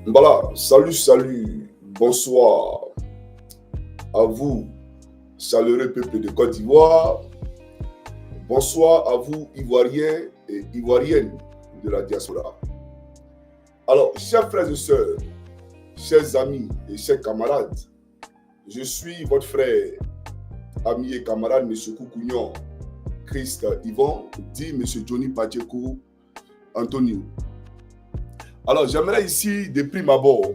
Voilà, salut, bonsoir à vous, chaleureux peuple de Côte d'Ivoire. Bonsoir à vous, Ivoiriens et Ivoiriennes de la diaspora. Alors, chers frères et sœurs, chers amis et chers camarades, je suis votre frère, ami et camarade, M. Koukounion, Christ Yvon, dit M. Johnny Pacheco Antonio. Alors, j'aimerais ici, de prime abord,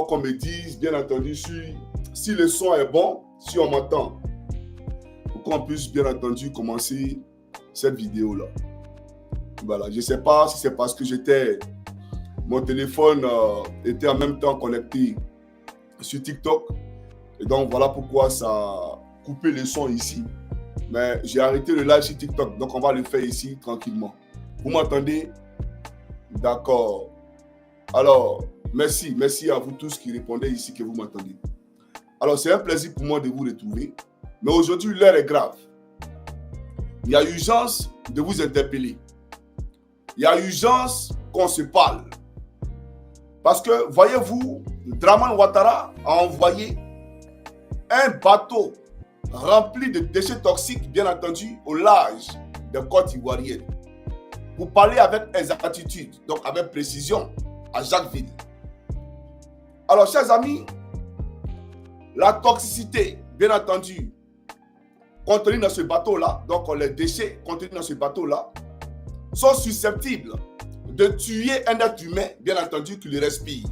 qu'on me dise, bien entendu, si le son est bon, si on m'entend, pour qu'on puisse, bien entendu, commencer cette vidéo-là. Voilà, je ne sais pas si c'est parce que mon téléphone était en même temps connecté sur TikTok. Et donc, voilà pourquoi ça a coupé le son ici. Mais j'ai arrêté le live sur TikTok, donc on va le faire ici tranquillement. Vous m'entendez? D'accord. Alors, merci à vous tous qui répondez ici que vous m'entendez. Alors, c'est un plaisir pour moi de vous retrouver. Mais aujourd'hui, l'heure est grave. Il y a urgence de vous interpeller. Il y a urgence qu'on se parle. Parce que, voyez-vous, Dramane Ouattara a envoyé un bateau rempli de déchets toxiques, bien entendu, au large de Côte ivoirienne. Pour parler avec exactitude, donc avec précision, à Jacquesville. Alors, chers amis, la toxicité, bien entendu, contenue dans ce bateau-là, donc les déchets contenus dans ce bateau-là, sont susceptibles de tuer un être humain, bien entendu, qui le respire.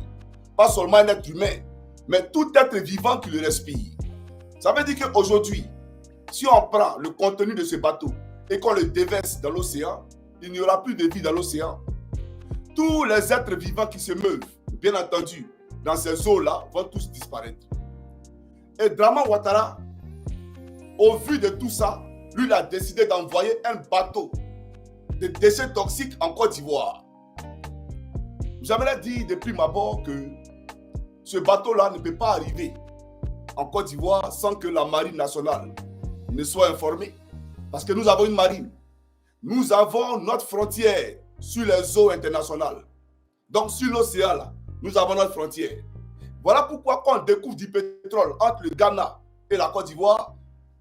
Pas seulement un être humain, mais tout être vivant qui le respire. Ça veut dire qu'aujourd'hui, si on prend le contenu de ce bateau et qu'on le déverse dans l'océan, il n'y aura plus de vie dans l'océan. Tous les êtres vivants qui se meuvent, bien entendu, dans ces eaux-là, vont tous disparaître. Et Dramane Ouattara, au vu de tout ça, lui, il a décidé d'envoyer un bateau de déchets toxiques en Côte d'Ivoire. J'aimerais dire de prime abord que ce bateau-là ne peut pas arriver en Côte d'Ivoire sans que la marine nationale ne soit informée. Parce que nous avons une marine. Nous avons notre frontière sur les eaux internationales. Donc sur l'océan, là, nous avons notre frontière. Voilà pourquoi quand on découvre du pétrole entre le Ghana et la Côte d'Ivoire,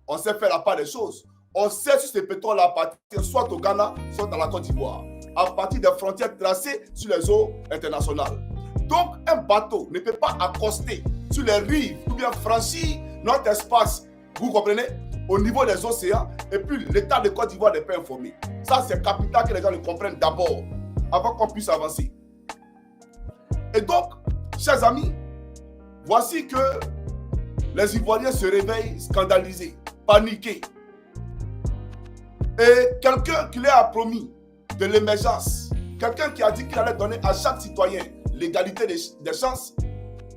on sait faire la part des choses. On sait si ce pétrole-là appartient soit au Ghana, soit à la Côte d'Ivoire, à partir des frontières tracées sur les eaux internationales. Donc un bateau ne peut pas accoster sur les rives ou bien franchir notre espace, vous comprenez, au niveau des océans, et puis l'État de Côte d'Ivoire n'est pas informé. Ça, c'est capital que les gens le comprennent d'abord, avant qu'on puisse avancer. Et donc, chers amis, voici que les Ivoiriens se réveillent scandalisés, paniqués. Et quelqu'un qui leur a promis de l'émergence, quelqu'un qui a dit qu'il allait donner à chaque citoyen l'égalité des chances,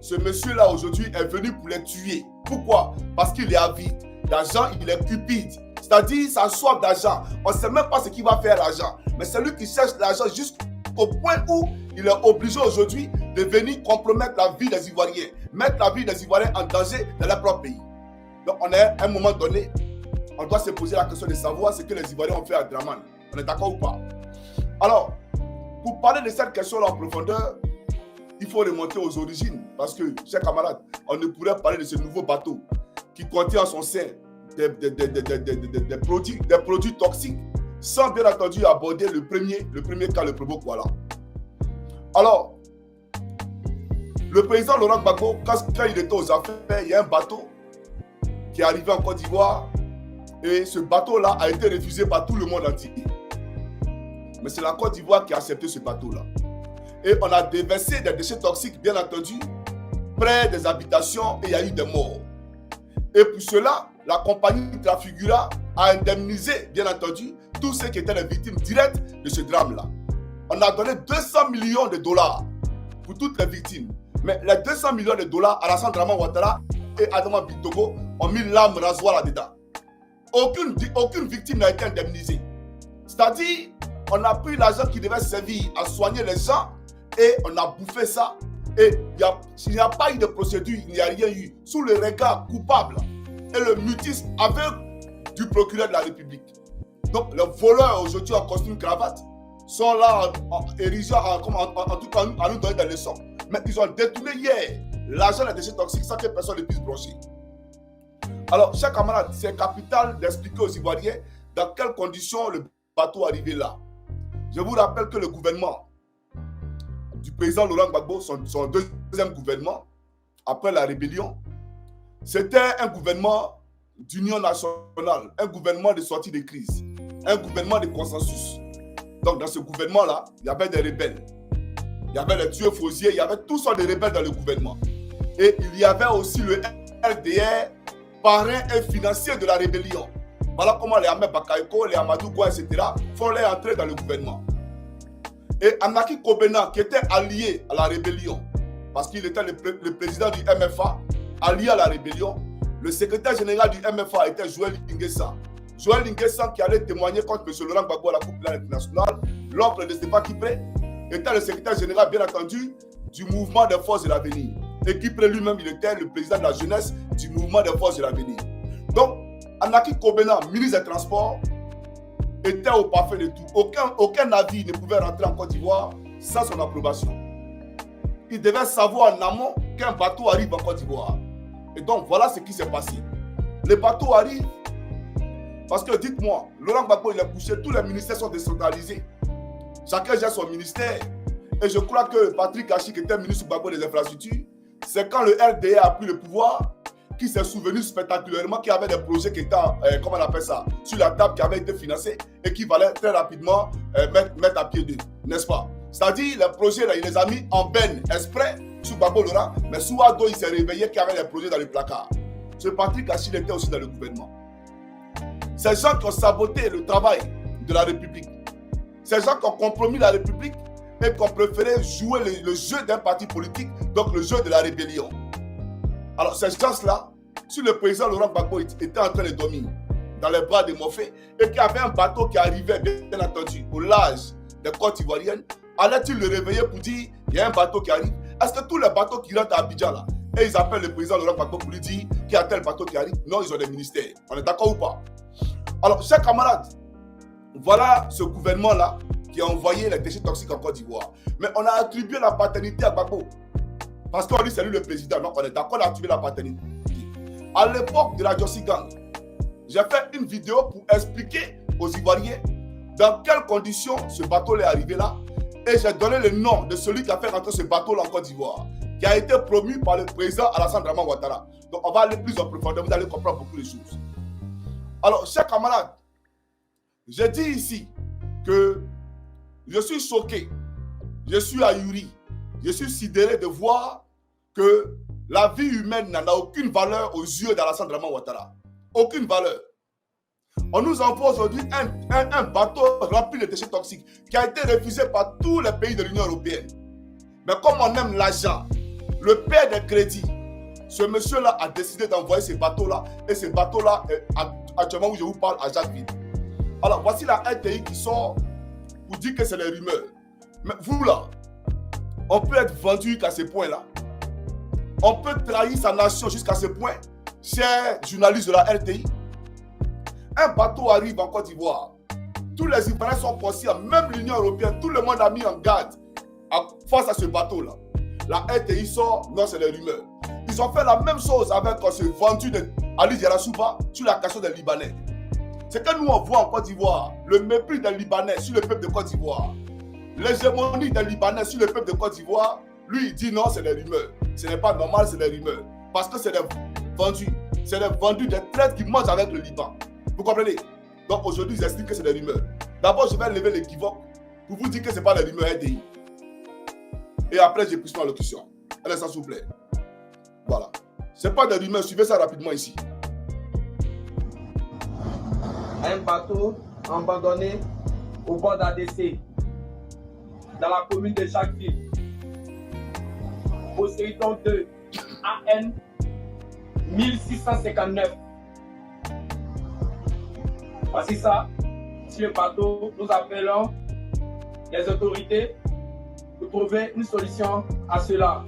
ce monsieur-là aujourd'hui est venu pour les tuer. Pourquoi? Parce qu'il est avide d'argent, il est cupide. C'est-à-dire, sa soif d'argent. On ne sait même pas ce qu'il va faire l'argent. Mais c'est lui qui cherche l'argent jusqu'au point où il est obligé aujourd'hui de venir compromettre la vie des Ivoiriens, mettre la vie des Ivoiriens en danger dans leur propre pays. Donc, on est à un moment donné, on doit se poser la question de savoir ce que les Ivoiriens ont fait à Dramane. On est d'accord ou pas? Alors, pour parler de cette question-là en profondeur, il faut remonter aux origines. Parce que, chers camarades, on ne pourrait parler de ce nouveau bateau qui contient en son sein des produits toxiques sans bien entendu aborder le premier cas, le Provoque Voilà. Alors, le président Laurent Gbagbo, quand il était aux affaires, il y a un bateau qui est arrivé en Côte d'Ivoire et ce bateau-là a été refusé par tout le monde entier. Mais c'est la Côte d'Ivoire qui a accepté ce bateau-là. Et on a déversé des déchets toxiques, bien entendu, près des habitations et il y a eu des morts. Et pour cela, la compagnie Trafigura a indemnisé, bien entendu, tous ceux qui étaient les victimes directes de ce drame-là. On a donné 200 millions de dollars pour toutes les victimes. Mais les 200 millions de dollars, Alassane Dramane Ouattara et Adama Bitogo ont mis l'âme rasoir là-dedans. Aucune victime n'a été indemnisée. C'est-à-dire, on a pris l'argent qui devait servir à soigner les gens et on a bouffé ça. Et il n'y a pas eu de procédure, il n'y a rien eu. Sous le regard coupable et le mutisme aveugle du procureur de la République. Donc, les voleurs aujourd'hui en costume cravate sont là érigés en tout cas à nous donner des leçons. Mais ils ont détourné hier l'argent des déchets toxiques sans que personne ne puisse blanchir. Alors, chers camarades, c'est capital d'expliquer aux Ivoiriens dans quelles conditions le bateau est arrivé là. Je vous rappelle que le gouvernement du président Laurent Gbagbo, son deuxième gouvernement, après la rébellion, c'était un gouvernement d'union nationale, un gouvernement de sortie de crise, un gouvernement de consensus. Donc, dans ce gouvernement-là, il y avait des rebelles. Il y avait les tueurs fausiers, il y avait tous sortes de rebelles dans le gouvernement. Et il y avait aussi le RDR, parrain et financier de la rébellion. Voilà comment les Ahmed Bakayoko, les Amadou Gouin, etc. font leur entrée dans le gouvernement. Et Anaki Kobena, qui était allié à la rébellion, parce qu'il était le président du MFA, allié à la rébellion, le secrétaire général du MFA était Joël Ingessa. Joël Ingessa qui allait témoigner contre M. Laurent Gbagbo à la Coupe internationale, l'oncle de Stéphane Kipré, était le secrétaire général, bien entendu, du mouvement des forces de l'avenir. Et Kipré lui-même, il était le président de la jeunesse du mouvement des forces de l'avenir. Donc, Anaki Kobena, ministre des Transports, était au parfait de tout. Aucun navire ne pouvait rentrer en Côte d'Ivoire sans son approbation. Il devait savoir en amont qu'un bateau arrive en Côte d'Ivoire. Et donc, voilà ce qui s'est passé. Le bateau arrive parce que, dites-moi, Laurent Gbagbo, il est couché, tous les ministères sont décentralisés. Chacun gère son ministère. Et je crois que Patrick Hachi, qui était ministre Gbagbo des infrastructures, c'est quand le RDA a pris le pouvoir qui s'est souvenu spectaculairement qu'il y avait des projets qui étaient, comment on appelle ça, sur la table, qui avaient été financés et qui valaient très rapidement mettre à pied d'eux, n'est-ce pas? C'est-à-dire, les projets, là, il les a mis en benne exprès sous Gbagbo Laurent, mais sous Ado, il s'est réveillé qu'il y avait des projets dans le placard. Ce Patrick Hachi était aussi dans le gouvernement. Ces gens qui ont saboté le travail de la République, ces gens qui ont compromis la République et qui ont préféré jouer le jeu d'un parti politique, donc le jeu de la rébellion. Alors, ces gens-là, si le président Laurent Gbagbo était en train de dormir dans les bras de Mofé et qu'il y avait un bateau qui arrivait, bien entendu, au large des côtes ivoiriennes, allait-il le réveiller pour dire il y a un bateau qui arrive? Est-ce que tous les bateaux qui rentrent à Abidjan là, et ils appellent le président Laurent Gbagbo pour lui dire qu'il y a tel bateau qui arrive? Non, ils ont des ministères. On est d'accord ou pas? Alors, chers camarades, voilà ce gouvernement-là qui a envoyé les déchets toxiques en Côte d'Ivoire. Mais on a attribué la paternité à Gbagbo. Parce qu'on dit c'est lui le président, donc on est d'accord, on a attribué la paternité. À l'époque de la Jossi Gang, j'ai fait une vidéo pour expliquer aux Ivoiriens dans quelles conditions ce bateau est arrivé là. Et j'ai donné le nom de celui qui a fait rentrer ce bateau-là en Côte d'Ivoire, qui a été promu par le président Alassane Draman Ouattara. Donc on va aller plus en profondeur, vous allez comprendre beaucoup de choses. Alors, chers camarades, je dis ici que je suis choqué, je suis ahuri, je suis sidéré de voir que la vie humaine n'a aucune valeur aux yeux d'Alassane Draman Ouattara. Aucune valeur. On nous envoie aujourd'hui un bateau rempli de déchets toxiques qui a été refusé par tous les pays de l'Union européenne. Mais comme on aime l'argent, le père des crédits, ce monsieur-là a décidé d'envoyer ce bateau-là et ce bateau-là, actuellement où je vous parle, à Jacquesville. Alors, voici la RTI qui sort pour dire que c'est les rumeurs. Mais vous là, on peut être vendu qu'à ce point-là. On peut trahir sa nation jusqu'à ce point, chers journalistes de la RTI. Un bateau arrive en Côte d'Ivoire. Tous les Ivoiriens sont conscients, même l'Union européenne, tout le monde a mis en garde face à ce bateau-là. La RTI sort, non, c'est les rumeurs. Ils ont fait la même chose avec ce vendu d'Ali Djerasouba sur la question des Libanais. C'est que nous, on voit en Côte d'Ivoire le mépris des Libanais sur le peuple de Côte d'Ivoire. L'hégémonie des Libanais sur le peuple de Côte d'Ivoire, lui, il dit non, c'est des rumeurs. Ce n'est pas normal, c'est des rumeurs. Parce que c'est des vendus. C'est des vendus, des traites qui mangent avec le Liban. Vous comprenez? Donc aujourd'hui, j'explique que c'est des rumeurs. D'abord, je vais lever l'équivoque pour vous dire que ce n'est pas des rumeurs RDI. Et après, j'ai pris son allocution. Allez, ça s'il vous plaît. Voilà. Ce n'est pas des rumeurs, suivez ça rapidement ici. Un bateau abandonné au bord d'ADC, dans la commune de Jacquesville, au série-ton de AN 1659. Voici ça. Sur le bateau, nous appelons les autorités pour trouver une solution à cela.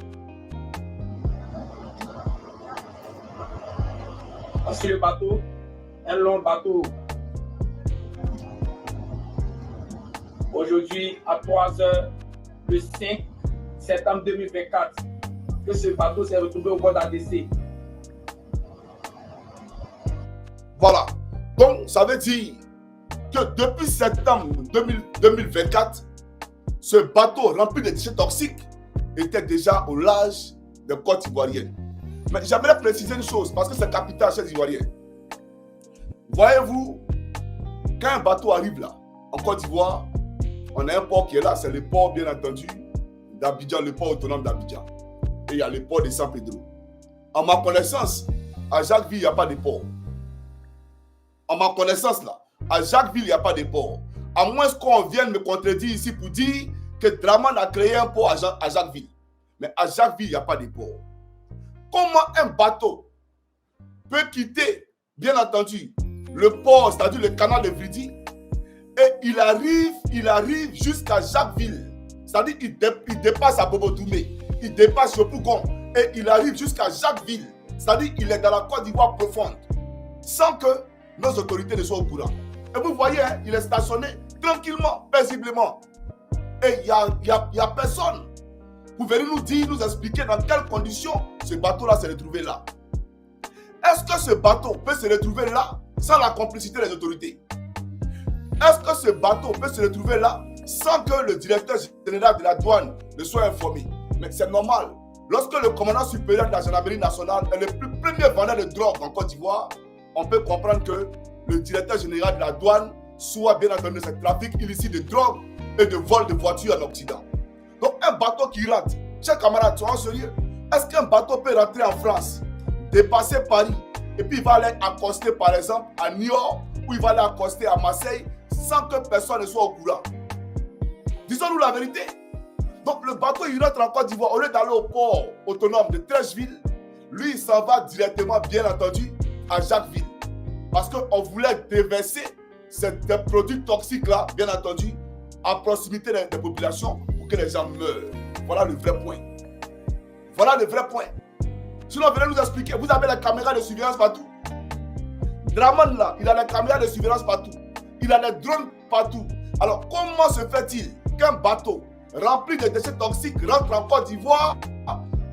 Sur le bateau, un long bateau aujourd'hui à 3 heures le 5 septembre 2024 que ce bateau s'est retrouvé au bord d'ADC. Voilà. Donc, ça veut dire que depuis septembre 2024, ce bateau rempli de déchets toxiques était déjà au large des côtes ivoiriennes. Mais j'aimerais préciser une chose, parce que c'est capital chez les Ivoiriens. Voyez-vous, quand un bateau arrive là, en Côte d'Ivoire, on a un port qui est là, c'est le port, bien entendu, d'Abidjan, le port autonome d'Abidjan. Et il y a le port de San Pedro. En ma connaissance, à Jacquesville, il n'y a pas de port. En ma connaissance, là, à Jacquesville, il n'y a pas de port. À moins qu'on vienne me contredire ici pour dire que Draman a créé un port à Jacquesville. Mais à Jacquesville, il n'y a pas de port. Comment un bateau peut quitter, bien entendu, le port, c'est-à-dire le canal de Vridi, et il arrive jusqu'à Jacquesville. C'est-à-dire qu'il dépasse à Bobo-Doumé, il dépasse sur Pougon, et il arrive jusqu'à Jacquesville. C'est-à-dire qu'il est dans la Côte d'Ivoire profonde, sans que nos autorités ne soient au courant. Et vous voyez, hein, il est stationné tranquillement, paisiblement. Et il n'y a personne. Vous venez nous dire, nous expliquer dans quelles conditions ce bateau-là s'est retrouvé là. Est-ce que ce bateau peut se retrouver là sans la complicité des autorités? Est-ce que ce bateau peut se retrouver là sans que le directeur général de la douane ne soit informé? Mais c'est normal. Lorsque le commandant supérieur de la gendarmerie nationale est le premier vendeur de drogue en Côte d'Ivoire, on peut comprendre que le directeur général de la douane soit bien entendu de ce trafic illicite de drogue et de vol de voitures en Occident. Donc un bateau qui rentre, chers camarades, soyons sérieux. Est-ce qu'un bateau peut rentrer en France, dépasser Paris, et puis il va aller accoster par exemple à New York, ou il va aller accoster à Marseille, sans que personne ne soit au courant? Disons-nous la vérité. Donc le bateau, il rentre en Côte d'Ivoire, au lieu d'aller au port autonome de Treichville, lui, il s'en va directement, bien entendu, à Jacquesville. Parce qu'on voulait déverser ces produits toxiques-là, bien entendu, à proximité des populations pour que les gens meurent. Voilà le vrai point. Voilà le vrai point. Sinon, venez nous expliquer. Vous avez les caméras de surveillance partout. Draman, là, il a les caméras de surveillance partout. Il a les drones partout. Alors, comment se fait-il qu'un bateau rempli de déchets toxiques rentre en Côte d'Ivoire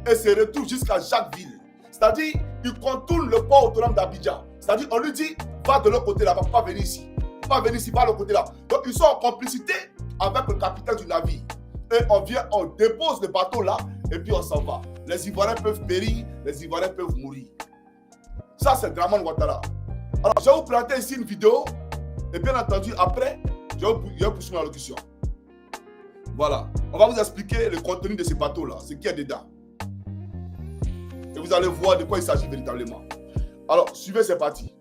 et se retrouve jusqu'à Jacquesville? C'est-à-dire, il contourne le port autonome d'Abidjan. C'est-à-dire, on lui dit, va de l'autre côté là, pas venir ici. Pas venir ici, va de l'autre côté là. Donc, ils sont en complicité avec le capitaine du navire. Et on dépose le bateau là, et puis on s'en va. Les Ivoiriens peuvent périr, les Ivoiriens peuvent mourir. Ça, c'est Draman Ouattara. Alors, je vais vous présenter ici une vidéo, et bien entendu, après, je vais poursuivre la locution. Voilà. On va vous expliquer le contenu de ce bateau-là, ce qu'il y a dedans. Et vous allez voir de quoi il s'agit véritablement. Alors, suivez, c'est parti.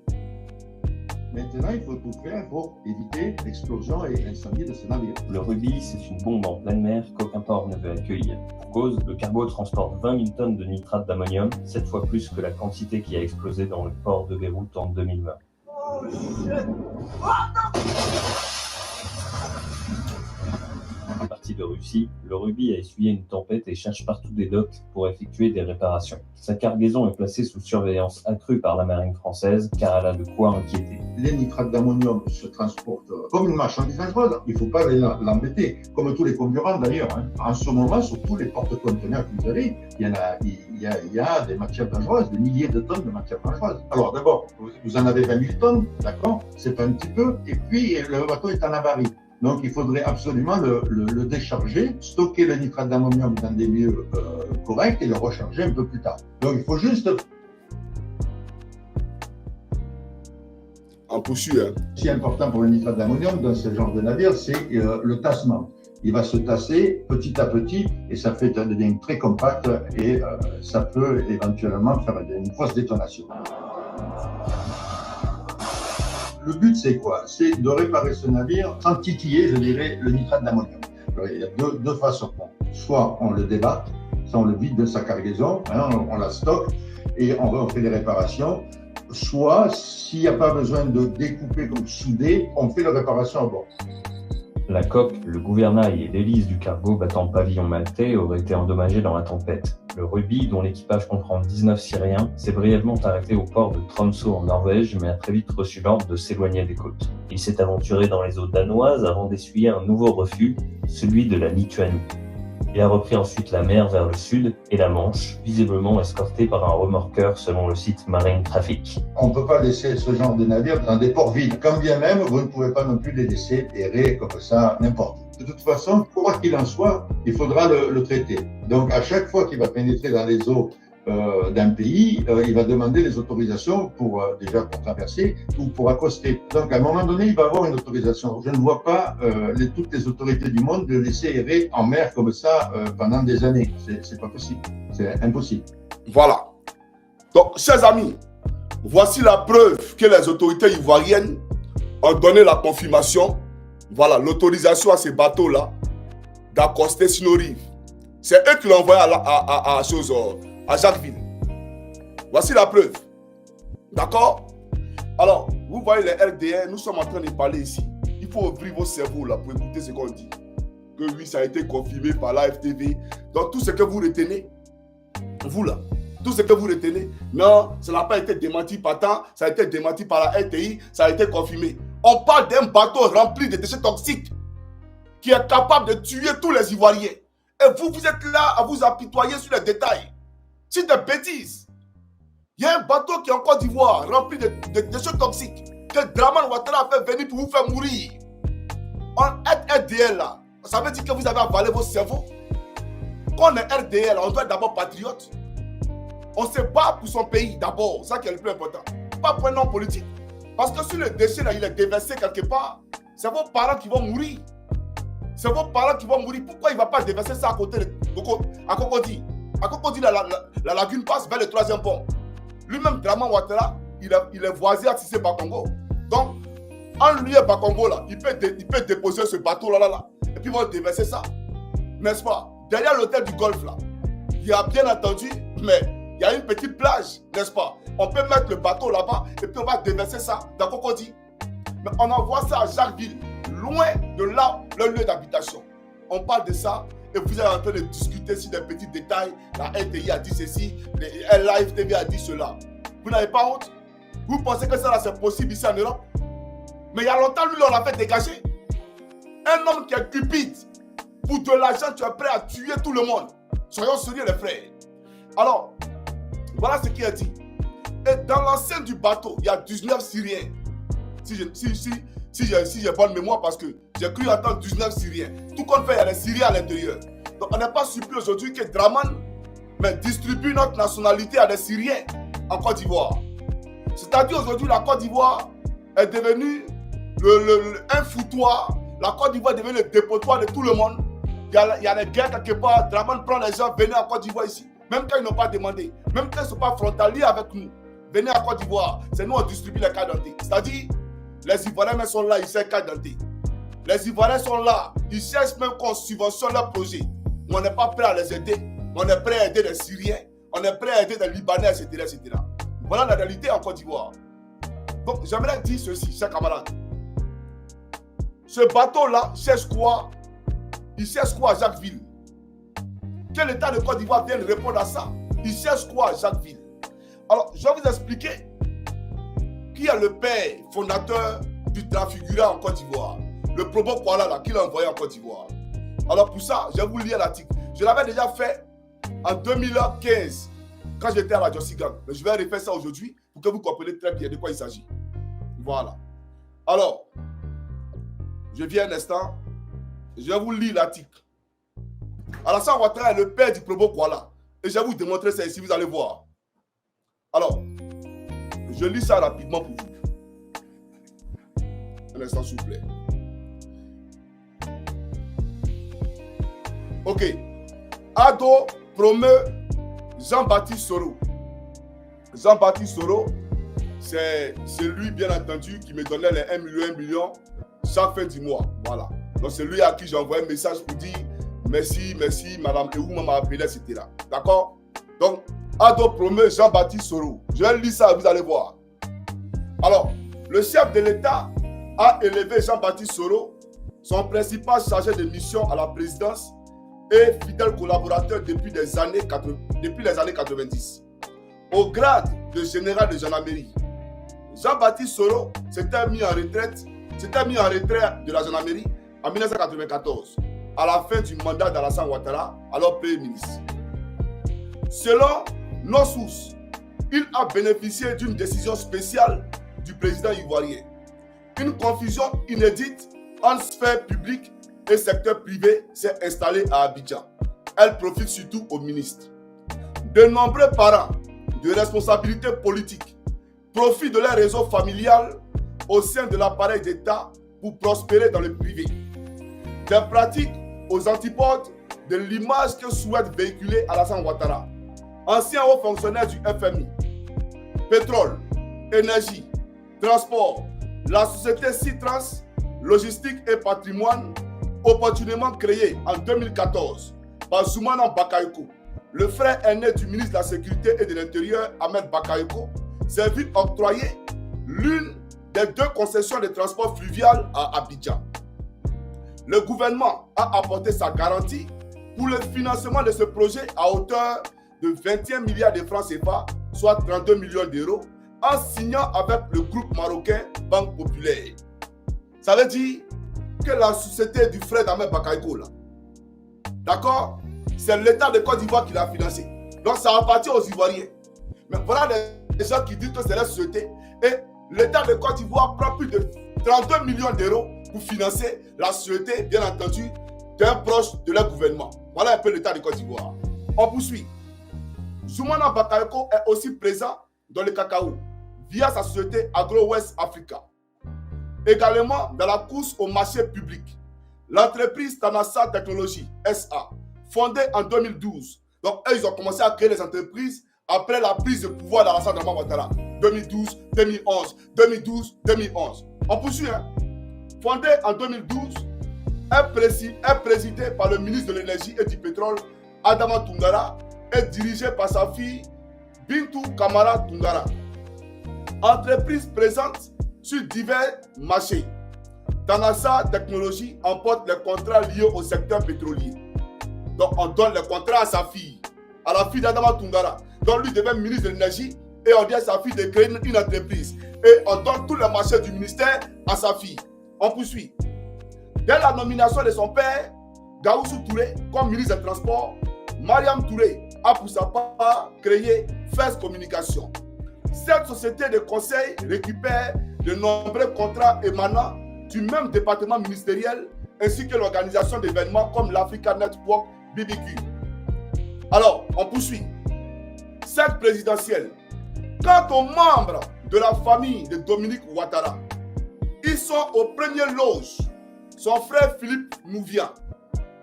Maintenant, il faut tout faire pour éviter l'explosion et l'incendie de ce navire. Le Ruby, c'est une bombe en pleine mer qu'aucun port ne veut accueillir. Pour cause, le cargo transporte 20 000 tonnes de nitrate d'ammonium, 7 fois plus que la quantité qui a explosé dans le port de Beyrouth en 2020. Oh, shit. Parti de Russie, le Ruby a essuyé une tempête et cherche partout des docks pour effectuer des réparations. Sa cargaison est placée sous surveillance accrue par la marine française car elle a de quoi inquiéter. Les nitrates d'ammonium se transportent comme une marchandise dangereuse. Il ne faut pas l'embêter, comme tous les concurrents d'ailleurs. En ce moment, sur tous les porte-conteneurs que vous avez, il y a des matières dangereuses, des milliers de tonnes de matières dangereuses. Alors d'abord, vous en avez 20 000 tonnes, d'accord? C'est pas un petit peu. Et puis, le bateau est en avarie. Donc, il faudrait absolument le décharger, stocker le nitrate d'ammonium dans des lieux corrects et le recharger un peu plus tard. Donc, il faut juste... En poursuit, hein. Ce qui est important pour le nitrate d'ammonium dans ce genre de navire, c'est le tassement. Il va se tasser petit à petit et ça devient très compact et ça peut éventuellement faire une fausse détonation. Le but, c'est quoi? C'est de réparer ce navire sans titiller, je dirais, le nitrate d'ammonium. Il y a deux façons. Soit on le débat, soit on le vide de sa cargaison, on la stocke et on fait des réparations. Soit, s'il n'y a pas besoin de découper comme souder, on fait la réparation à bord. La coque, le gouvernail et l'hélice du cargo battant pavillon maltais auraient été endommagés dans la tempête. Le Ruby, dont l'équipage comprend 19 Syriens, s'est brièvement arrêté au port de Tromsø en Norvège, mais a très vite reçu l'ordre de s'éloigner des côtes. Il Il s'est aventuré dans les eaux danoises avant d'essuyer un nouveau refus, celui de la Lituanie. Il a repris ensuite la mer vers le sud et la Manche, visiblement escorté par un remorqueur selon le site Marine Traffic. On ne peut pas laisser ce genre de navires dans des ports vides. Quand bien même, vous ne pouvez pas non plus les laisser errer comme ça n'importe où. De toute façon, quoi qu'il en soit, il faudra le traiter. Donc à chaque fois qu'il va pénétrer dans les eaux d'un pays, il va demander les autorisations déjà pour traverser ou pour accoster. Donc à un moment donné, il va avoir une autorisation. Je ne vois pas toutes les autorités du monde le laisser errer en mer comme ça pendant des années. C'est pas possible. C'est impossible. Voilà. Donc, chers amis, voici la preuve que les autorités ivoiriennes ont donné la confirmation. Voilà, l'autorisation à ces bateaux-là d'accoster sur nos rives. C'est eux qui l'ont envoyé à Jacquesville. Voici la preuve. D'accord? Alors, vous voyez les RDN, nous sommes en train de parler ici. Il faut ouvrir vos cerveaux là pour écouter ce qu'on dit. Que oui, ça a été confirmé par la FTV. Donc, tout ce que vous retenez, vous là, tout ce que vous retenez, non, ça n'a pas été démenti par tant, ça a été démenti par la RTI, ça a été confirmé. On parle d'un bateau rempli de déchets toxiques qui est capable de tuer tous les Ivoiriens. Et vous, vous êtes là à vous apitoyer sur les détails. C'est des bêtises. Il y a un bateau qui est en Côte d'Ivoire rempli de déchets toxiques que Draman Ouattara a fait venir pour vous faire mourir. En RDL là, ça veut dire que vous avez avalé vos cerveaux. Quand on est RDL, on doit être d'abord patriote. On se bat pour son pays d'abord, ça qui est le plus important. Pas pour un homme politique. Parce que sur le déchet là, il est déversé quelque part. C'est vos parents qui vont mourir. C'est vos parents qui vont mourir. Pourquoi il ne va pas déverser ça à côté à Cocody? À Cocody, la lagune passe vers le 3e pont. Lui-même, Draman Ouattara, il est voisin à Cissé Bakongo. Donc, en lui et Bakongo, là, il peut déposer ce bateau là. Et puis, ils vont déverser ça. N'est-ce pas? Derrière l'hôtel du Golfe, là, il y a bien entendu, mais il y a une petite plage, n'est-ce pas? On peut mettre le bateau là-bas et puis on va déverser ça dans Cocody. Mais on envoie ça à Jacquesville, loin de là, le lieu d'habitation. On parle de ça et vous êtes en train de discuter sur des petits détails. La RTI a dit ceci, la FTV a dit cela. Vous n'avez pas honte? Vous pensez que ça là c'est possible ici en Europe? Mais il y a longtemps, lui, on l'a fait dégager. Un homme qui est cupide, pour de l'argent, tu es prêt à tuer tout le monde. Soyons sérieux, les frères. Alors, voilà ce qu'il a dit. Et dans l'enceinte du bateau, il y a 19 Syriens. Si j'ai bonne mémoire, parce que j'ai cru entendre 19 Syriens. Tout compte fait, il y a des Syriens à l'intérieur. Donc, on n'est pas surpris aujourd'hui que Draman distribue notre nationalité à des Syriens en Côte d'Ivoire. C'est-à-dire aujourd'hui, la Côte d'Ivoire est devenue un foutoir. La Côte d'Ivoire est devenue le dépotoir de tout le monde. Il y a des guerres quelque part. Draman prend les gens, venez en Côte d'Ivoire ici. Même quand ils n'ont pas demandé. Même quand ils ne sont pas frontaliers avec nous. Venez en Côte d'Ivoire. C'est nous on distribue les cartes d'identité. C'est-à-dire, les Ivoiriens sont là, ils cherchent cartes d'identité. Les Ivoiriens sont là, ils cherchent même qu'on subventionne leur projet. On n'est pas prêt à les aider. On est prêt à aider les Syriens. On est prêt à aider les Libanais, etc., etc. Voilà la réalité en Côte d'Ivoire. Donc, j'aimerais dire ceci, chers camarades. Ce bateau-là cherche quoi? Il cherche quoi à Jacquesville? Que l'État de Côte d'Ivoire vienne répondre à ça. Il cherche quoi à Jacquesville? Alors, je vais vous expliquer qui est le père fondateur du Transfigura en Côte d'Ivoire. Le Probo Kuala, là, qui l'a envoyé en Côte d'Ivoire. Alors, pour ça, je vais vous lire l'article. Je l'avais déjà fait en 2015, quand j'étais à la Jossigang. Mais je vais refaire ça aujourd'hui pour que vous compreniez très bien de quoi il s'agit. Voilà. Alors, je viens un instant. Je vais vous lire l'article. Alassane Ouattara est le père du Probo Kuala. Et je vais vous démontrer ça ici, vous allez voir. Alors, je lis ça rapidement pour vous. Un instant, s'il vous plaît. Ok. Ado promeut Jean-Baptiste Soro. Jean-Baptiste Soro, c'est lui, bien entendu, qui me donnait les 1 million chaque fin du mois. Voilà. Donc, c'est lui à qui j'ai envoyé un message pour dire merci, madame Eouma m'a appelé, etc. D'accord? Donc, Ado promeut Jean-Baptiste Soro. Je vais lire ça, vous allez voir. Alors, le chef de l'État a élevé Jean-Baptiste Soro, son principal chargé de mission à la présidence et fidèle collaborateur depuis les années 90, au grade de général de gendarmerie. Jean-Baptiste Soro s'était mis en retraite s'était mis en retrait de la gendarmerie en 1994, à la fin du mandat d'Alassane Ouattara, alors Premier ministre. Selon nos sources, il a bénéficié d'une décision spéciale du président ivoirien. Une confusion inédite entre sphère publique et secteur privé s'est installée à Abidjan. Elle profite surtout aux ministres. De nombreux parents de responsabilités politiques profitent de leur réseau familial au sein de l'appareil d'État pour prospérer dans le privé. Des pratiques aux antipodes de l'image que souhaite véhiculer Alassane Ouattara, ancien haut fonctionnaire du FMI. Pétrole, énergie, transport, la société Citrans, logistique et patrimoine, opportunément créée en 2014 par Zoumana Bakayoko, le frère aîné du ministre de la Sécurité et de l'Intérieur, Ahmed Bakayoko, s'est vu octroyer l'une des 2 concessions de transport fluvial à Abidjan. Le gouvernement a apporté sa garantie pour le financement de ce projet à hauteur de 21 milliards de francs CFA, soit 32 millions d'euros, en signant avec le groupe marocain Banque Populaire. Ça veut dire que la société du frère d'Ahmed Bakayoko, d'accord, c'est l'État de Côte d'Ivoire qui l'a financé. Donc ça appartient aux Ivoiriens. Mais voilà les gens qui disent que c'est la société. Et l'État de Côte d'Ivoire prend plus de 32 millions d'euros pour financer la société, bien entendu, d'un proche de leur gouvernement. Voilà un peu l'État de Côte d'Ivoire. On poursuit. Zoumana Bakayoko est aussi présent dans le cacao via sa société Agro-West Africa. Également dans la course au marché public, l'entreprise Tanassa Technologies SA, fondée en 2012. Donc, eux, ils ont commencé à créer les entreprises après la prise de pouvoir d'Alassane Ouattara. 2012, 2011, 2012, 2011. On poursuit, hein? Fondée en 2012, est présidée par le ministre de l'Énergie et du Pétrole, Adama Toungara, et dirigée par sa fille, Bintou Kamara Toungara. Entreprise présente sur divers marchés. Tanassa Technologies emporte les contrats liés au secteur pétrolier. Donc, on donne les contrats à sa fille, à la fille d'Adama Toungara. Donc, lui devient ministre de l'Énergie et on dit à sa fille de créer une entreprise. Et on donne tous les marchés du ministère à sa fille. On poursuit. Dès la nomination de son père, Gaoussou Touré, comme ministre des Transports, Mariam Touré a pour sa part créé FES Communication. Cette société de conseil récupère de nombreux contrats émanant du même département ministériel ainsi que l'organisation d'événements comme l'Africa Network BBQ. Alors, on poursuit. Cette présidentielle, quant aux membres de la famille de Dominique Ouattara, ils sont aux premières loges. Son frère Philippe Nouvia,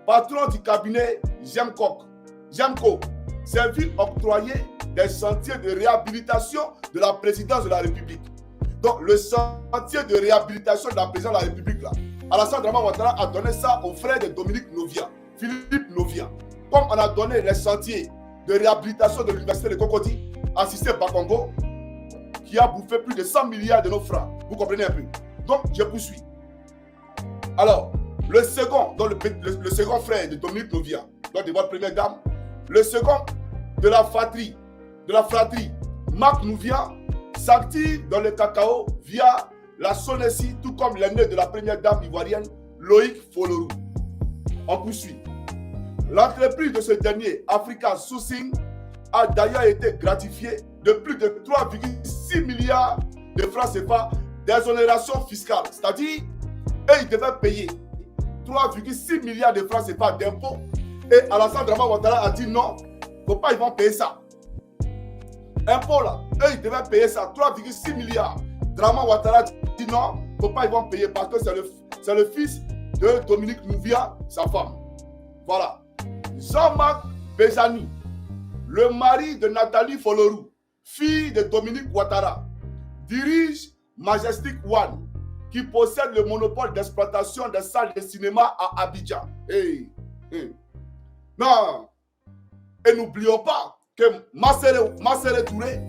patron du cabinet Gemco, s'est vu octroyer des chantiers de réhabilitation de la présidence de la République. Donc, le chantier de réhabilitation de la présidence de la République, là, Alassane Ouattara a donné ça au frère de Dominique Novia, Philippe Novia. Comme on a donné les chantiers de réhabilitation de l'université de Cocody à Cissé Bakongo, qui a bouffé plus de 100 milliards de nos francs. Vous comprenez un peu? Donc, je poursuis. Alors, le second, donc le second frère de Dominique Novia, donc de votre première dame, le second de la fratrie, Marc Nouvia, s'active dans le cacao via la Sonessi, tout comme l'aîné de la première dame ivoirienne, Loïc Folorou. On poursuit. L'entreprise de ce dernier, Africa Sourcing, a d'ailleurs été gratifiée de plus de 3,6 milliards de francs CFA d'exonération fiscale. C'est-à-dire, ils devaient payer 3,6 milliards de francs CFA d'impôts. Et Alassane Ouattara a dit non, il ne faut pas, ils vont payer ça. Impôts là, ils devaient payer ça, 3,6 milliards. Drama Ouattara dit non, il ne faut pas, ils vont payer parce que c'est le fils de Dominique Nouvia, sa femme. Voilà. Jean-Marc Béjani, le mari de Nathalie Folorou, fille de Dominique Ouattara, dirige Majestic One, qui possède le monopole d'exploitation des salles de cinéma à Abidjan. Non. Et n'oublions pas que Massere Touré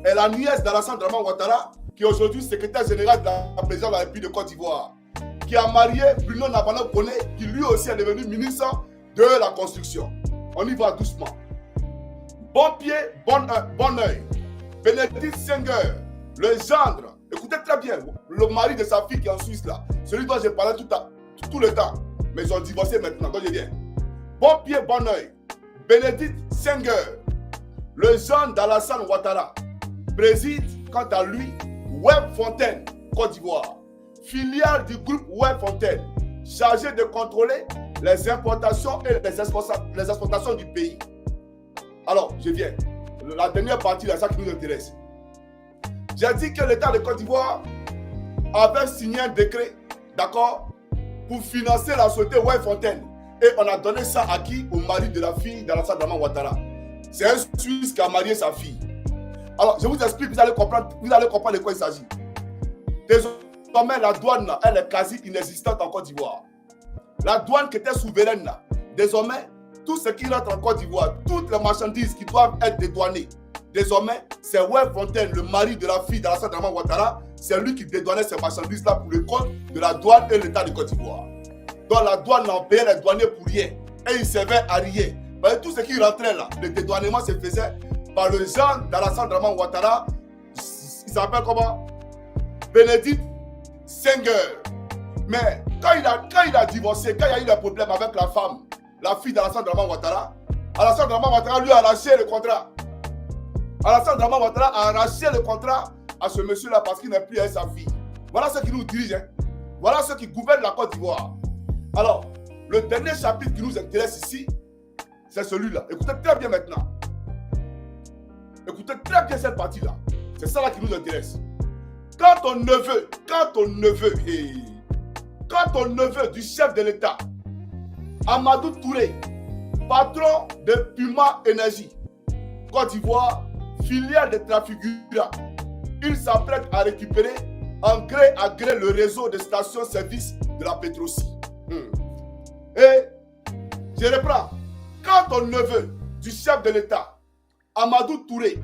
est la nièce d'Alassane Ouattara, qui est aujourd'hui secrétaire général de la présidence de la République de Côte d'Ivoire, qui a marié Bruno Nabana Koné, qui lui aussi est devenu ministre de la construction. On y va doucement. Bon pied, bon oeil. Bénédicte Senghor, le gendre Écoutez très bien, le mari de sa fille qui est en Suisse là, celui dont j'ai parlé tout le temps, mais ils ont divorcé maintenant, donc je viens. Bon pied, bon oeil. Bénédicte Senghor, le jeune d'Alassane Ouattara, préside quant à lui Web Fontaine, Côte d'Ivoire, filiale du groupe Web Fontaine, chargé de contrôler les importations et les exportations du pays. Alors, je viens. La dernière partie, là, ça qui nous intéresse. J'ai dit que l'État de Côte d'Ivoire avait signé un décret, d'accord, pour financer la société Web Fontaine. Et on a donné ça à qui? Au mari de la fille d'Alassane Ouattara. C'est un Suisse qui a marié sa fille. Alors, je vous explique, vous allez comprendre de quoi il s'agit. Désormais, la douane, là, elle est quasi inexistante en Côte d'Ivoire. La douane qui était souveraine, là, désormais, tout ce qui rentre en Côte d'Ivoire, toutes les marchandises qui doivent être dédouanées, désormais, c'est Web Fontaine, le mari de la fille d'Alassane Ouattara, c'est lui qui dédouanait ces marchandises-là pour le compte de la douane et l'État de Côte d'Ivoire. Donc la douane en payait les douaniers pour rien. Et il servait à rien. Mais tout ce qui rentrait là, le dédouanement se faisait par le jeune d'Alassane Ouattara. Il s'appelle comment? Bénédicte Senghor. Mais quand il a divorcé, quand il y a eu des problèmes avec la femme, la fille d'Alassane Ouattara, Alassane Ouattara lui a arraché le contrat. Alassane Ouattara a arraché le contrat à ce monsieur-là parce qu'il n'est plus avec sa fille. Voilà ce qui nous dirige. Hein. Voilà ce qui gouverne la Côte d'Ivoire. Alors, le dernier chapitre qui nous intéresse ici, c'est celui-là. Écoutez très bien maintenant. Écoutez très bien cette partie-là. C'est ça là qui nous intéresse. Quand ton neveu du chef de l'État, Amadou Touré, patron de Puma Énergie, Côte d'Ivoire, filiale de Trafigura, il s'apprête à récupérer en gré à gré le réseau de stations-service de la Petrosi. Et je reprends. Quand ton neveu du chef de l'État, Amadou Touré,